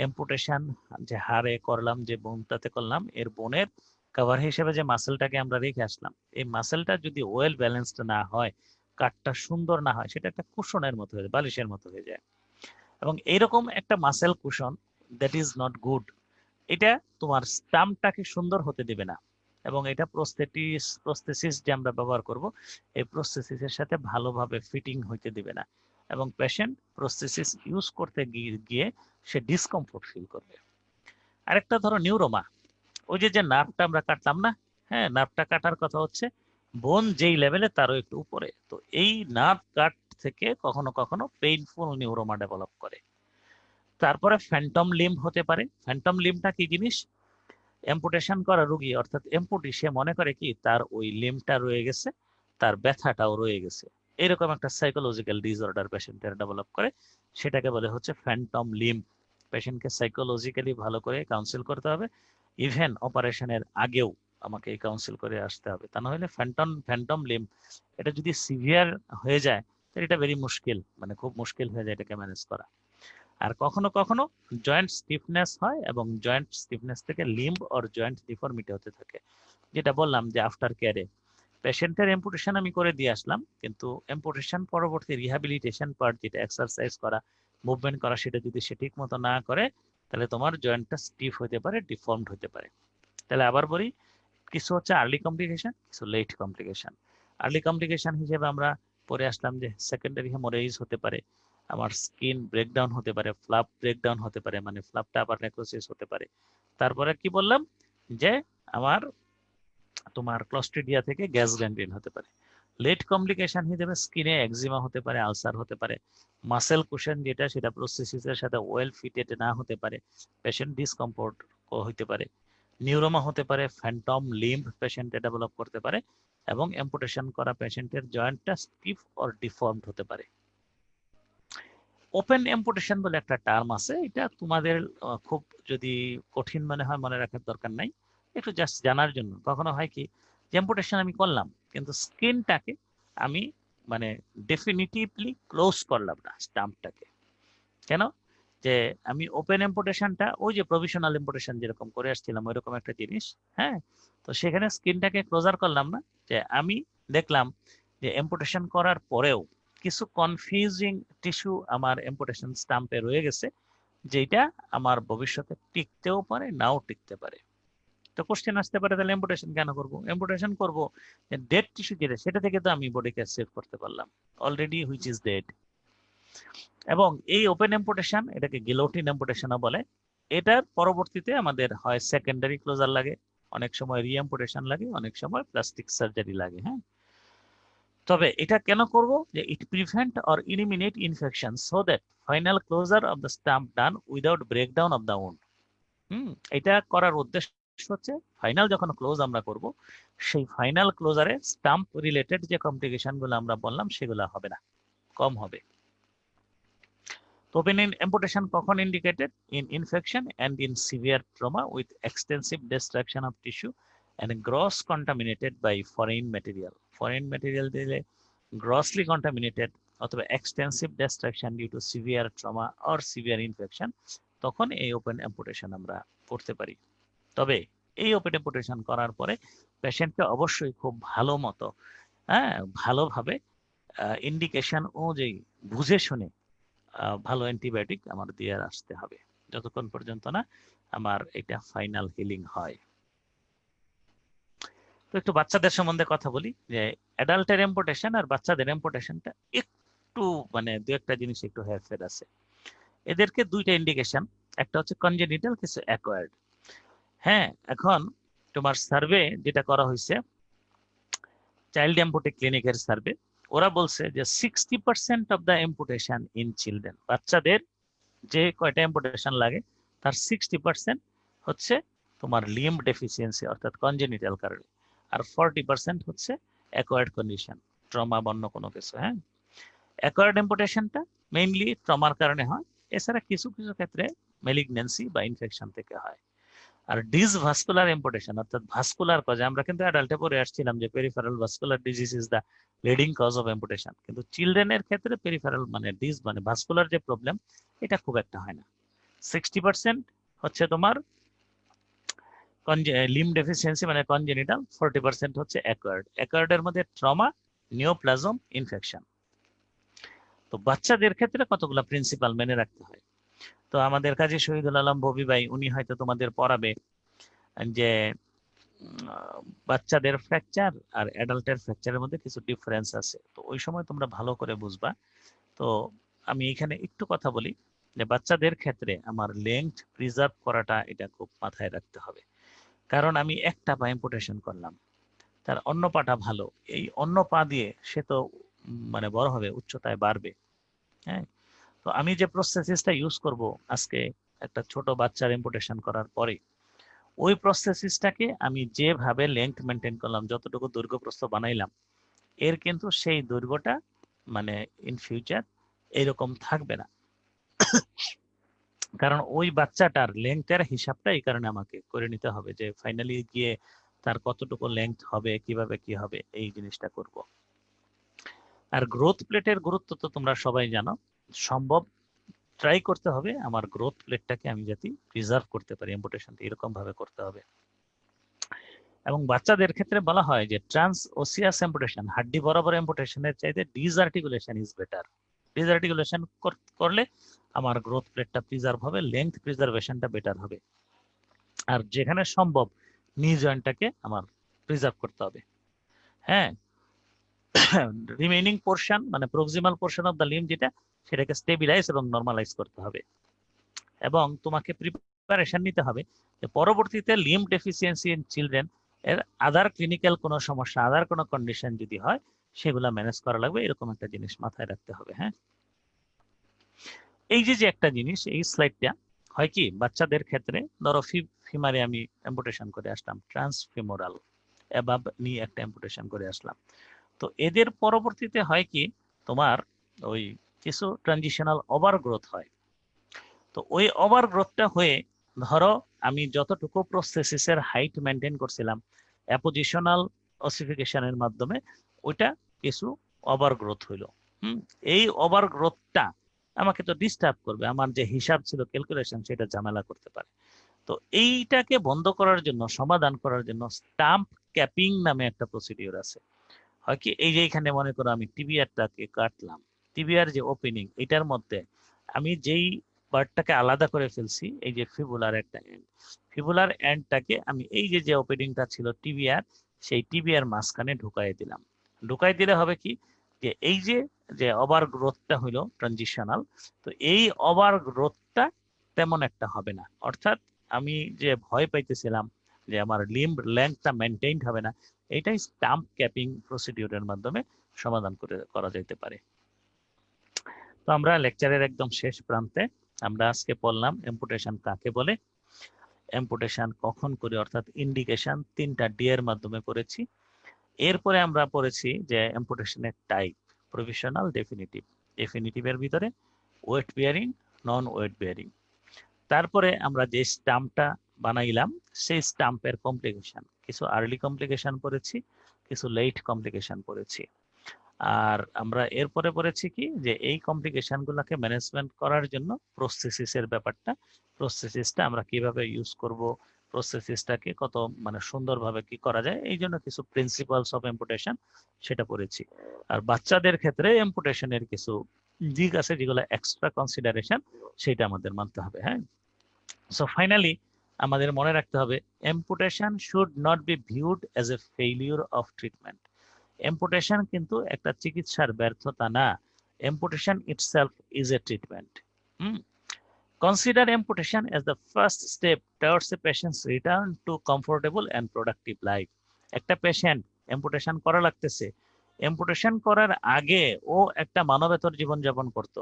এম্পুটেশন যে হাড়ে করলাম, যে বোনটাতে করলাম, এর বোনের কভার হিসেবে যে মাসেলটাকে আমরা রেখে আসলাম, এই মাসেলটা যদি ওয়েল ব্যালেন্সড না হয়, কাটটা সুন্দর না হয়, সেটা একটা কুশনের মতো হয়ে যায়, বালিশের মতো হয়ে যায়। এবং এইরকম একটা muscle cushion that is not good. এটা তোমার স্টাম্পটাকে সুন্দর হতে দেবে না, এবং এটা প্রস্থেসিস যে আমরা ব্যবহার করব, এই প্রস্থেসিসের সাথে ভালোভাবে ফিটিং হইতে দিবে না, এবং পেশেন্ট প্রস্থেসিস ইউজ করতে গিয়ে সে ডিসকমফোর্ট ফিল করবে। আরেকটা ধরো নিউরোমা, ওই যে নার্ভটা আমরা কাটলাম না, হ্যাঁ, নার্ভটা কাটার কথা হচ্ছে বোন যেই লেভেলে তারও একটু উপরে, তো এই নার্ভ কাট থেকে কখনো কখনো পেইনফুল নিউরোমা ডেভেলপ করে। তারপরে ফ্যান্টম লিম্ব হতে পারে। ফ্যান্টম লিম্বটা কি জিনিস? অ্যাম্পুটেশন করা রোগী, অর্থাৎ এম্পুটি, সে মনে করে কি তার ওই লিম্বটা রয়ে গেছে, তার ব্যথাটাও রয়ে গেছে। এরকম একটা সাইকোলজিক্যাল ডিসঅর্ডার পেশেন্টের ডেভেলপ করে, সেটাকে বলে হচ্ছে ফ্যান্টম লিম্ব। পেশেন্টকে সাইকোলজিক্যালি ভালো করে কাউন্সিল করতে হবে, ইভেন অপারেশনের আগেও আমাকে এই কাউন্সিল করে আসতে হবে, তা না হলে ফ্যান্টম লিম্ব এটা যদি সিভিয়ার হয়ে যায়, তাহলে এটা ভেরি মুশকিল, মানে খুব মুশকিল হয়ে যায় এটাকে ম্যানেজ করা। আর কখনো কখনো জয়েন্ট স্টিফনেস হয়, এবং জয়েন্ট স্টিফনেস থেকে লিম্ব অর জয়েন্ট ডিফর্মিটি হতে থাকে, যেটা বললাম যে আফটার কেয়ারে পেশেন্টের এম্পুটেশন আমি করে দিয়ে আসলাম, কিন্তু এম্পুটেশন পরবর্তী রিহ্যাবিলিটেশন পার্ট, যেটা এক্সারসাইজ করা, মুভমেন্ট করা, সেটা যদি সে ঠিক মতো না করে, তাহলে তোমার জয়েন্টটা স্টিফ হতে পারে, ডিফর্মড হতে পারে। তাহলে আবার বলি, কিছু হচ্ছে আর্লি কমপ্লিকেশন, কিছু লেট কমপ্লিকেশন। আর্লি কমপ্লিকেশন হিসেবে আমরা পরে আসলাম যে সেকেন্ডারি হেমোরেজ হতে পারে, আমার স্কিন ব্রেকডাউন হতে পারে, ফ্লাপ ব্রেকডাউন হতে পারে, মানে ফ্লাপটা আবার নেক্রোসিস হতে পারে। তারপরে কি বললাম যে আমার তোমার ক্লস্ট্রিডিয়া থেকে গ্যাস গ্যাংগ্রিন হতে পারে। লেট কমপ্লিকেশন হিসেবে স্কিনে একজিমা হতে পারে, আলসার হতে পারে, মাসেল কুশন যেটা, সেটা প্রস্থেসিসের সাথে ওয়েল ফিটেড না হতে পারে, পেশেন্ট ডিসকমফোর্ট হতে পারে, নিউরোমা হতে পারে, ফ্যান্টম লিম্ব পেশেন্টে ডেভেলপ করতে পারে, এবং অ্যাম্পুটেশন করা পেশেন্টের জয়েন্টটা স্টিফ অর ডিফর্মড হতে পারে। ওপেন অ্যাম্পুটেশন বলে একটা টার্ম আছে, এটা তোমাদের খুব যদি কঠিন মনে হয়, মনে রাখার দরকার নাই, একটু জাস্ট জানার জন্য। কখনো হয় কি, যে অ্যাম্পুটেশন আমি করলাম, কিন্তু স্কিনটাকে আমি মানে ডেফিনিটিভলি ক্লোজ করলাম না স্টাম্পটাকে। কেন? যে আমি ওপেন এম্পুটেশনটা, ওই যে প্রভিশনাল এম্পুটেশন যেরকম করে আসছিলাম, ওইরকম একটা জিনিস, হ্যাঁ, তো সেখানে স্কিনটাকে ক্লোজার করলাম না, যে আমি দেখলাম যে এম্পুটেশন করার পরেও কিছু কনফিউজিং টিস্যু আমার এম্পুটেশন স্টাম্পে রয়ে গেছে, যেটা আমার ভবিষ্যতে টিকতেও পারে, নাও টিকতে পারে। তো কোশ্চেন আসতে পারে, তাহলে এম্পুটেশন কেন করবো? এম্পুটেশন করবো ডেড টিস্যু যেটা, সেটা থেকে তো আমি বডিকে সেভ করতে পারলাম অলরেডি, হুইচ ইজ ডেড। এবং এই ওপেন এম্পুটেশন, এটাকে গিলোটিন এম্পুটেশনও বলে, এটার পরবর্তীতে আমাদের হয় সেকেন্ডারি ক্লোজার লাগে, অনেক সময় রিএম্পুটেশন লাগে, অনেক সময় প্লাস্টিক সার্জারি লাগে। হ্যাঁ, তবে এটা কেন করব? যে it prevent or eliminate infection so that final closure of the stump done without breakdown of the wound. এটা করার উদ্দেশ্য হচ্ছে ফাইনাল যখন ক্লোজ আমরা করব, সেই ফাইনাল ক্লোজারে স্টাম্প রিলেটেড যে কমপ্লিকেশন গুলো আমরা বললাম সেগুলো হবে না, কম হবে। তো ওপেন amputation কখন indicated? In infection and in severe trauma with extensive destruction of tissue and gross contaminated by foreign material. Foreign material দিলে গ্রসলি কন্টামিনেটেড অথবা extensive destruction due to severe trauma or severe infection, তখন এই open amputation আমরা করতে পারি। তবে এই open amputation করার পরে পেশেন্টকে অবশ্যই খুব ভালো মতো, ভালোভাবে ইন্ডিকেশন অনুযায়ী বুঝে শুনে ভালো অ্যান্টিবায়োটিক আমার দিয়ে আসতে হবে, যতক্ষণ পর্যন্ত না আমার এটা ফাইনাল হিলিং হয়। তো একটু বাচ্চাদের সম্বন্ধে কথা বলি, যে অ্যাডাল্টের amputation আর বাচ্চাদের amputation-টা একটু মানে দু একটা জিনিস একটু হেরফের আছে। এদেরকে দুইটা ইন্ডিকেশন, একটা হচ্ছে কনজেনিটাল, কিছু অ্যাকোয়ার্ড। হ্যাঁ, এখন তোমার সার্ভে যেটা করা হয়েছে, চাইল্ড অ্যাম্পুটে ক্লিনিকের সার্ভে, ওরা বলছে যে 60% of the amputation in children, বাচ্চাদের যে কয়টা amputation লাগে তার 60% হচ্ছে তোমার লিম্ব ডেফিসিয়েন্সি অর্থাৎ কনজেনিটাল কারণে, আর 40% হচ্ছে অ্যাকোয়ার্ড কন্ডিশন, ট্রমা বা অন্য কোনো কিছু। হ্যাঁ, অ্যাকোয়ার্ড amputation-টা মেইনলি ট্রমার কারণে হয়, এছাড়া কিছু কিছু ক্ষেত্রে ম্যালিগন্যান্সি বা ইনফেকশন থেকে হয়। আর ডিসভাস্কুলার amputation অর্থাৎ ভাস্কুলার কজে, আমরা কিন্তু অ্যাডাল্টে পড়ে আসছিলাম যে peripheral vascular disease is the leading cause of amputation, কিন্তু চিলড্রেনের ক্ষেত্রে পেরিফেরাল মানে মানে ভাস্কুলার যে প্রবলেম, এটা খুব একটা হয় না। 60% হচ্ছে তোমার লিম্ব ডেফিসিয়েন্সি মানে কনজেনিটাল, 40% হচ্ছে অ্যাকোয়ার্ড। অ্যাকোয়ার্ডের মধ্যে ট্রমা, নিওপ্লাজম, ইনফেকশন। তো বাচ্চাদের ক্ষেত্রে কতগুলো প্রিন্সিপাল মেনে রাখতে হয়। তো আমাদের কাজী শহীদুল আলম ভবি ভাই উনি হয়তো তোমাদের পড়াবে যে বাচ্চাদের ফ্র্যাকচার আর অ্যাডাল্টের ফ্র্যাকচারের মধ্যে কিছু ডিফারেন্স আছে, তো ওই সময় তোমরা ভালো করে বুঝবা। তো আমি এখানে একটু কথা বলি যে বাচ্চাদের ক্ষেত্রে আমার লেংথ প্রিজার্ভ করাটা এটা খুব মাথায় রাখতে হবে, কারণ আমি একটা পা amputation করলাম, তার অন্য পাটা ভালো, এই অন্য পা দিয়ে সে তো মানে বড় হবে, উচ্চতায় বাড়বে। হ্যাঁ, তো আমি যে প্রসেসিসটা ইউজ করব আজকে একটা ছোট বাচ্চার amputation করার পরে, ওই প্রসেসিসটাকে আমি যেভাবে লেংথ মেনটেন করলাম, যতটুকু দৈর্ঘ্য প্রস্থ বানাইলাম, এর কিন্তু সেই দৈর্ঘ্যটা মানে ইন ফিউচার এরকম থাকবে না, কারণ ওই বাচ্চাটার লেংথের হিসাবটা এই কারণে আমাকে করে নিতে হবে যে ফাইনালি গিয়ে তার কতটুকু লেংথ হবে, কিভাবে কি হবে, এই জিনিসটা করব। আর গ্রোথ প্লেটের গুরুত্ব তো তোমরা সবাই জানো, সম্ভব ট্রাই করতে হবে আমার গ্রোথ প্লেটটাকে আমি যাতে প্রিজার্ভ করতে পারি, amputation-টা এরকম ভাবে করতে হবে। এবং বাচ্চাদের ক্ষেত্রে বলা হয় যে ট্রান্স ওসিয়াস amputation, হাড্ডি বরাবর amputation-এর চাইতে ডিসআর্টিকুলেশন ইজ বেটার। ডিসআর্টিকুলেশন করলে আমার গ্রোথ প্লেটটা প্রিজার্ভ হবে, লেংথ প্রিজার্ভেশনটা বেটার হবে। আর যেখানে সম্ভব নি জয়েন্টটাকে আমার প্রিজার্ভ করতে হবে। হ্যাঁ, রিমেইনিং পোর্শন মানে proximal portion of the limb যেটা, সেটাকে স্টেবিলাইজ এবং নরমালাইজ করতে হবে। এবং তোমাকে প্রিপারেশন নিতে হবে যে পরবর্তীতে লিম্ব ডেফিসিয়েন্সি ইন চিলড্রেন এর আদার ক্লিনিক্যাল কোনো সমস্যা, আদার কোনো কন্ডিশন যদি হয়, সেগুলা ম্যানেজ করা লাগবে, এরকম একটা জিনিস মাথায় রাখতে হবে। হ্যাঁ, এই যে যে একটা জিনিস, এই স্লাইডটা হয় কি বাচ্চাদের ক্ষেত্রে, ধরো ফিমারে আমি amputation করে আসলাম, ট্রান্সফিমোরাল অ্যাবাব নি একটা amputation করে আসলাম, তো এদের পরবর্তীতে হয় কি তোমার ওই কিছু ট্রানজিশনাল ওভারগ্রোথ হয়। তো ওই ওভারগ্রোথটা হয়ে ধরো আমি যতটুকু প্রস্থেসিসের হাইট মেনটেন করছিলাম অ্যাপোজিশনাল ওসিফিকেশনের মাধ্যমে, ওইটা কিছু ওভারগ্রোথ হইলো। এই ওভারগ্রোথটা আমাকে তো ডিস্টার্ব করবে, আমার যে হিসাব ছিল ক্যালকুলেশন সেটা ঝামেলা করতে পারে। তো এইটাকে বন্ধ করার জন্য, সমাধান করার জন্য স্টাম্প ক্যাপিং নামে একটা প্রসিডিওর আছে। হয় কি এই যে এখানে মনে করো আমি টিবিআরটাকে কাটলাম, টিবিআর যে ওপেনিং এটার মধ্যে আমি যেই পার্টটাকে আলাদা করে ফেলছি, এই যে ফিবুলার একটা এন্ড, ফিবুলার এন্ডটাকে আমি এই যে যে ওপেনিংটা ছিল টিবিআর, সেই টিবিআর মাঝখানে ঢুকাই দিলাম। ঢুকাই দিলে হবে কি যে এই যে যে ওভার গ্রোথটা হইলো ট্রানজিশনাল, তো এই ওভার গ্রোথটা তেমন একটা হবে না। অর্থাৎ আমি যে ভয় পাইতেছিলাম যে আমার লিম্ব লেন্থটা মেনটেইনড হবে না, এটাই স্টাম্প ক্যাপিং প্রসিডিউরের মাধ্যমে সমাধান করা যেতে পারে। তো আমরা লেকচারের একদম শেষ প্রান্তে, আমরা আজকে পড়লাম amputation কাকে বলে। এম্পুটেশন কখন করি অর্থাৎ ইন্ডিকেশন 3টা ডি এর মাধ্যমে পড়েছি। এরপরে আমরা পড়েছি যে এম্পুটেশনের টাইপ, প্রভিশনাল, ডেফিনিটিভ। ডেফিনিটিভের ভিতরে wait bearing, non weight bearing. তারপরে আমরা যে স্টাম্পটা বানাইলাম সেই স্টাম্পের কমপ্লিকেশন, কিছু আর্লি কমপ্লিকেশন পড়েছি, কিছু লেট কমপ্লিকেশন পড়েছি। আর আমরা এরপরে পড়েছি কি যে এই কমপ্লিকেশন গুলাকে ম্যানেজমেন্ট করার জন্য প্রসেসিসের ব্যাপারটা, প্রসেসিসটা আমরা কিভাবে ইউজ করব, প্রসেসিসটাকে কত মানে সুন্দরভাবে কি করা যায়, এই জন্য কিছু প্রিন্সিপালস অফ এম্পুটেশন সেটা পড়েছি। আর বাচ্চাদের ক্ষেত্রে এম্পুটেশনের কিছু দিক আছে যেগুলো এক্সট্রা কনসিডারেশন, সেটা আমাদের মানতে হবে। হ্যাঁ, সো ফাইনালি আমাদের মনে রাখতে হবে amputation should not be viewed as a failure of treatment. amputation কিন্তু একটা চিকিৎসার ব্যর্থতা না, amputation itself is a treatment. Consider amputation as the first step towards a patient's return to comfortable and productive life. একটা patient amputation করা লাগতেছে, amputation করার আগে ও একটা মানবেতর জীবন যাপন করত,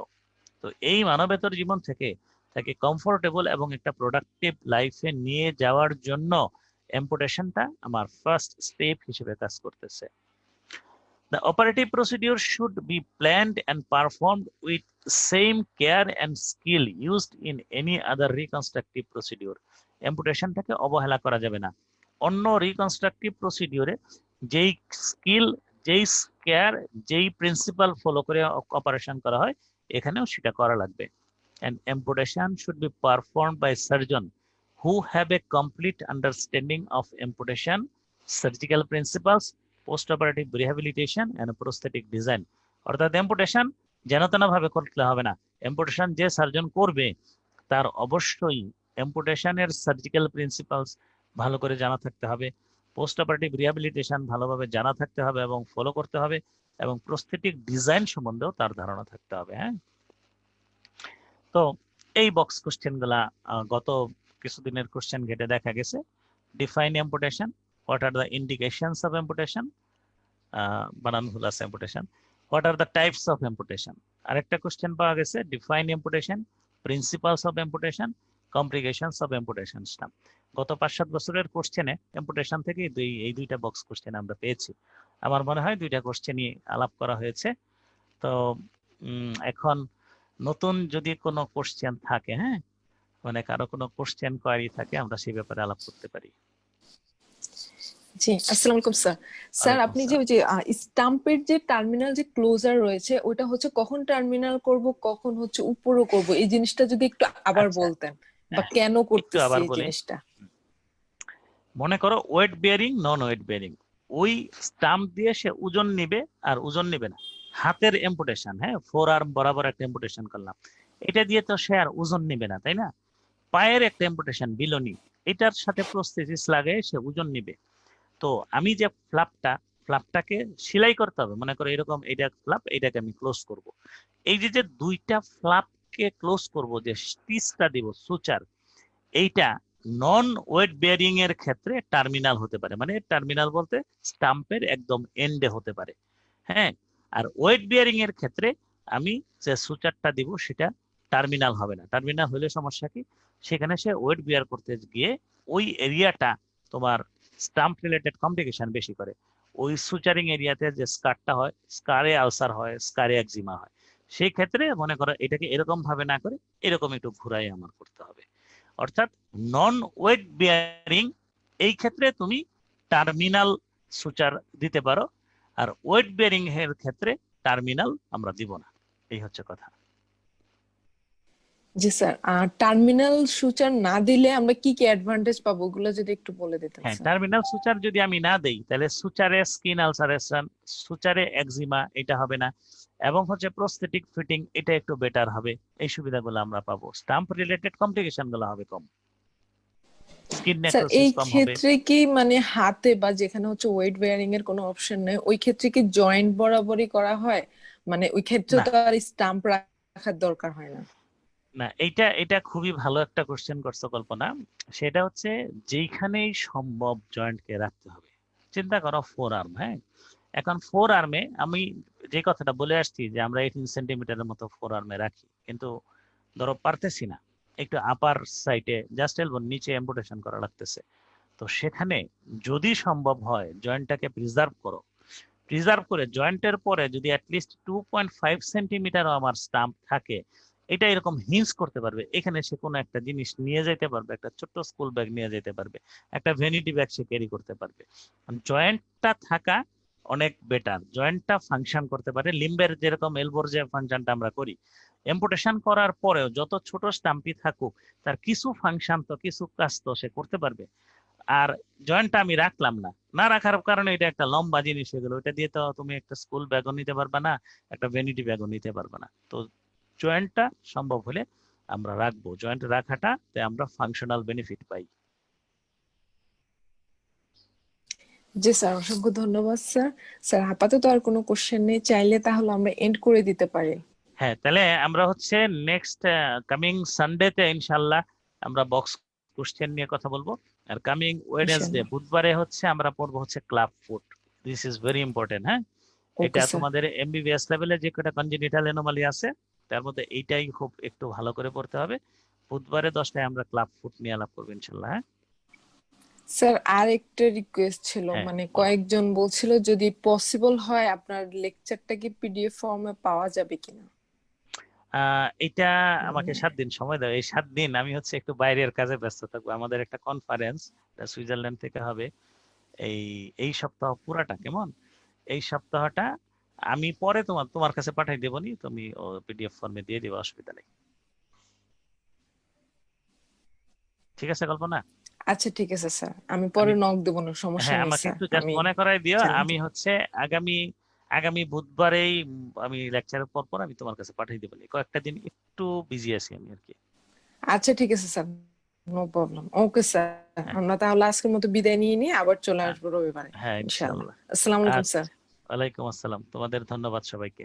তো এই মানবেতর জীবন থেকে তাকে কমফোর্টেবল এবং একটা প্রোডাক্টিভ লাইফে নিয়ে যাওয়ার জন্য এম্পুটেশনটা আমার ফার্স্ট স্টেপ হিসেবে কাজ করতেছে। The operative procedure should be planned and performed with same care and skill used in any other reconstructive procedure. এম্পুটেশনটাকে অবহেলা করা যাবে না। অন্য রিকনস্ট্রাকটিভ প্রসিডিউরে যেই স্কিল, যেই কেয়ার, যেই প্রিন্সিপাল ফলো করে অপারেশন করা হয় এখানেও সেটা করা লাগবে। And amputation should be performed by surgeon who have a complete understanding of amputation, surgical principles, post-operative rehabilitation and prosthetic design. অর্থাৎ amputation যেন তেন ভাবে করতে হবে না। amputation যে সার্জন করবে তার অবশ্যই amputation-এর সার্জিক্যাল প্রিন্সিপালস ভালো করে জানা থাকতে হবে, পোস্ট অপারেটিভ রিহ্যাবিলিটেশন ভালোভাবে জানা থাকতে হবে এবং ফলো করতে হবে, এবং প্রস্থেটিক ডিজাইন সম্বন্ধেও তার ধারণা থাকতে হবে। হ্যাঁ, তো এই বক্স কোশ্চেন গুলা গত কিছুদিনের কোশ্চেন ঘেটে দেখা গেছে। Define amputation, what are the indications of amputation, বানান ভুল আছে amputation, what are the types of amputation. আরেকটা কোশ্চেন পাওয়া গেছে define amputation, principles of amputation, complications of amputation. গত 5-7 বছরের কোশ্চেনে এম্পুটেশন থেকে এই দুইটা বক্স কোশ্চেন আমরা পেয়েছি। আমার মনে হয় দুইটা কোশ্চেনই আলাপ করা হয়েছে। তো এখন নতুন যদি কোনো কোশ্চেন থাকে, হ্যাঁ মানে কারো কোনো কোশ্চেন কোয়ারি থাকে, আমরা সেই ব্যাপারে আলাপ করতে পারি। জি, আসসালামু আলাইকুম স্যার। স্যার আপনি যে স্টাম্পের যে টার্মিনাল যে ক্লোজার রয়েছে ওটা হচ্ছে কখন টার্মিনাল করব, কখন হচ্ছে উপরও করব, এই জিনিসটা যদি একটু আবার বলতেন, বা কেন করতেছি এই জিনিসটা। মনে করো wait bearing, non weight bearing, ওই স্টাম্প দিয়ে সে ওজন নিবে আর ওজন নিবে না। হাতের এম্পুটেশন, হ্যাঁ ফোর আর্ম বরাবর একটা এম্পুটেশন করলাম, এটা দিয়ে তো সে আর ওজন নিবে না, তাই না? পায়ের একটা এম্পুটেশন বিলোনি, এটার সাথে প্রস্থেসিস লাগে সে ওজন নিবে। তো আমি যে ফ্লাপটাকে সেলাই করতে হবে, মনে করো এরকম, এটা ফ্লাপ, এটাকে আমি ক্লোজ করব। এই যে দুইটা ফ্লাপকে ক্লোজ করব, যে স্টিচটা দিব সুচার, এইটা নন ওয়েট বেয়ারিং এর ক্ষেত্রে টার্মিনাল হতে পারে, মানে টার্মিনাল বলতে স্টাম্পের একদম এন্ডে হতে পারে। হ্যাঁ, আর ওয়েট বিয়ারিং এর ক্ষেত্রে আমি যে সুচারটা দিব সেটা টার্মিনাল হবে না। টার্মিনাল হলে সমস্যা কি, সেখানে সে ওয়েট বিয়ার করতে গিয়ে ওই এরিয়াটা তোমার স্টাম্প রিলেটেড কমপ্লিকেশন বেশি করে। ওই সুচারিং এরিয়াতে যে স্কারটা হয়, স্কারে আলসার হয়, স্কারে একজিমা হয়। সেই ক্ষেত্রে মনে করো এটাকে এরকম ভাবে না করে এরকম একটু ঘুরাই আমার করতে হবে। অর্থাৎ নন ওয়েট বিয়ারিং এই ক্ষেত্রে তুমি টার্মিনাল সুচার দিতে পারো, আর ওয়েট বিয়ারিং এর ক্ষেত্রে টার্মিনাল আমরা দিব না। এই হচ্ছে কথা। জি স্যার, টার্মিনাল সুচার না দিলে আমরা কি কি অ্যাডভান্টেজ পাবো ওগুলো যদি একটু বলে দিতেন। হ্যাঁ, টার্মিনাল সুচার যদি আমি না দেই তাহলে সুচারে স্কিন আলসারেশন, সুচারে একজিমা এটা হবে না, এবং হচ্ছে প্রস্থেটিক ফিটিং এটা একটু বেটার হবে। এই সুবিধাগুলো আমরা পাবো, স্টাম্প রিলেটেড কমপ্লিকেশন গুলো হবে কম, স্কিন নেক্রোসিস কম হবে। এই ক্ষেত্রে কি মানে হাতে বা যেখানে হচ্ছে ওয়েট বেয়ারিং এর কোনো অপশন নেই, ওই ক্ষেত্রে কি জয়েন্ট বরাবরই করা হয়? মানে ওই ক্ষেত্রে তো আর স্টাম্প রাখার দরকার হয় না? না, এটা খুবই ভালো একটা কোশ্চেন করছো কল্পনা। সেটা হচ্ছে যেইখানেই সম্ভব জয়েন্টকে রাখতে হবে। চিন্তা করো ফোর আর্ম, হ্যাঁ এখন ফোর আর্মে আমি যে কথাটা বলে আসছি যে আমরা 18 সেন্টিমিটারের মতো ফোর আর্মে রাখি, কিন্তু ধরো পারতেছি না, একটু আপার সাইডে জাস্ট এলবোর নিচে অ্যাম্পুটেশন করা লাগতেছে। তো সেখানে যদি সম্ভব হয় জয়েন্টটাকে প্রিজার্ভ করে জয়েন্টের পরে যদি অ্যাটলিস্ট 2.5 সেন্টিমিটারও আমার স্টাম্প থাকে, এটা এরকম হিঞ্জ করতে পারবে, এখানে সে কোনো একটা জিনিস নিয়ে যেতে পারবে, একটা ছোট্ট স্কুল ব্যাগ নিয়ে যেতে পারবে, একটা ভ্যানিটি ব্যাগ সে ক্যারি করতে পারবে। জয়েন্টটা থাকা অনেক বেটার, জয়েন্টটা ফাংশন করতে পারে লিম্বের যেরকম এলবোর যে ফাংশনটা আমরা করি। এম্পুটেশন করার পরেও যত ছোট স্টাম্পই থাকুক, তার কিছু ফাংশন তো কিছু কাজ তো সে করতে পারবে। আর জয়েন্টটা আমি রাখলাম না, না রাখার কারণে এটা একটা লম্বা জিনিস হয়ে গেল, এটা দিয়ে তো তুমি একটা স্কুল ব্যাগও নিতে পারবে না, একটা ভ্যানিটি ব্যাগও নিতে পারবে না। তো জয়েন্টটা সম্ভব হলে আমরা রাখবো, জয়েন্ট রাখাটাতে আমরা ফাংশনাল বেনিফিট পাই। জি স্যার, অসংখ্য ধন্যবাদ স্যার। স্যার আপাতত আর কোনো কোশ্চেন নেই, চাইলে তাহলে আমরা এন্ড করে দিতে পারি। হ্যাঁ, তাহলে আমরা হচ্ছে নেক্সট কামিং সানডেতে ইনশাল্লাহ আমরা বক্স কোশ্চেন নিয়ে কথা বলবো। আর কামিং ওয়েডনেসডে ইনশাআল্লাহ। বুধবারে হচ্ছে আমরা পড়বো হচ্ছে club foot. This is very important. হ্যাঁ, ওকে এটা স্যার। তোমাদের এমবিবিএস লেভেলে যে কটা কনজেনিটাল অ্যানোমালি আছে তার মধ্যে এইটাই খুব একটু ভালো করে পড়তে হবে। বুধবারে 10টায় আমরা ক্লাব ফুট নিয়ে আলাপ করবো ইনশাল্লাহ। হ্যাঁ স্যার আর একটা রিকোয়েস্ট ছিল, হ্যাঁ মানে বলো। কয়েকজন বলছিল যদি পসিবল হয় আপনার লেকচারটা কি পিডিএফ ফর্মে পাওয়া যাবে কিনা। এটা আমাকে মানে 7 দিন সময় দাও, এই 7 দিন আমি হচ্ছে একটু বাইরের কাজে ব্যস্ত থাকবো। আমাদের একটা কনফারেন্স সুইজারল্যান্ড থেকে হবে এই এই সপ্তাহ পুরাটা, কেমন এই সপ্তাহটা আমি পরে তোমার তোমার কাছে পাঠাই দেবো নি, তুমি পিডিএফ ফর্মে দিয়ে দিবে, অসুবিধা নেই। ঠিক আছে কল্পনা? আচ্ছা ঠিক আছে স্যার, আমি পরে আমি নক দেবো, না সমস্যা হ্যাঁ, নেই আমাকে স্যার, একটু জাস্ট আমি মনে করাই দিও। জানিয়ে আমি দেবো। হচ্ছে আগামী আগামী বুধবারেই আমি লেকচারের পর পর আমি তোমার কাছে পাঠিয়ে দেবো। কয়েকটা দিন একটু বিজি আছি আমি আর কি। আচ্ছা ঠিক আছে sir, no problem. Okay sir, হ্যাঁ আমরা তাহলে আজকের মতো বিদায় নিয়ে নিয়ে আবার চলে হ্যাঁ আসবো রবিবারে হ্যাঁ, ইনশাআল্লাহ। ইনশাল্লাহ। আসসালামু আলাইকুম আচ্ছা, স্যার। ওয়ালাইকুম আসসালাম, তোমাদের ধন্যবাদ সবাইকে।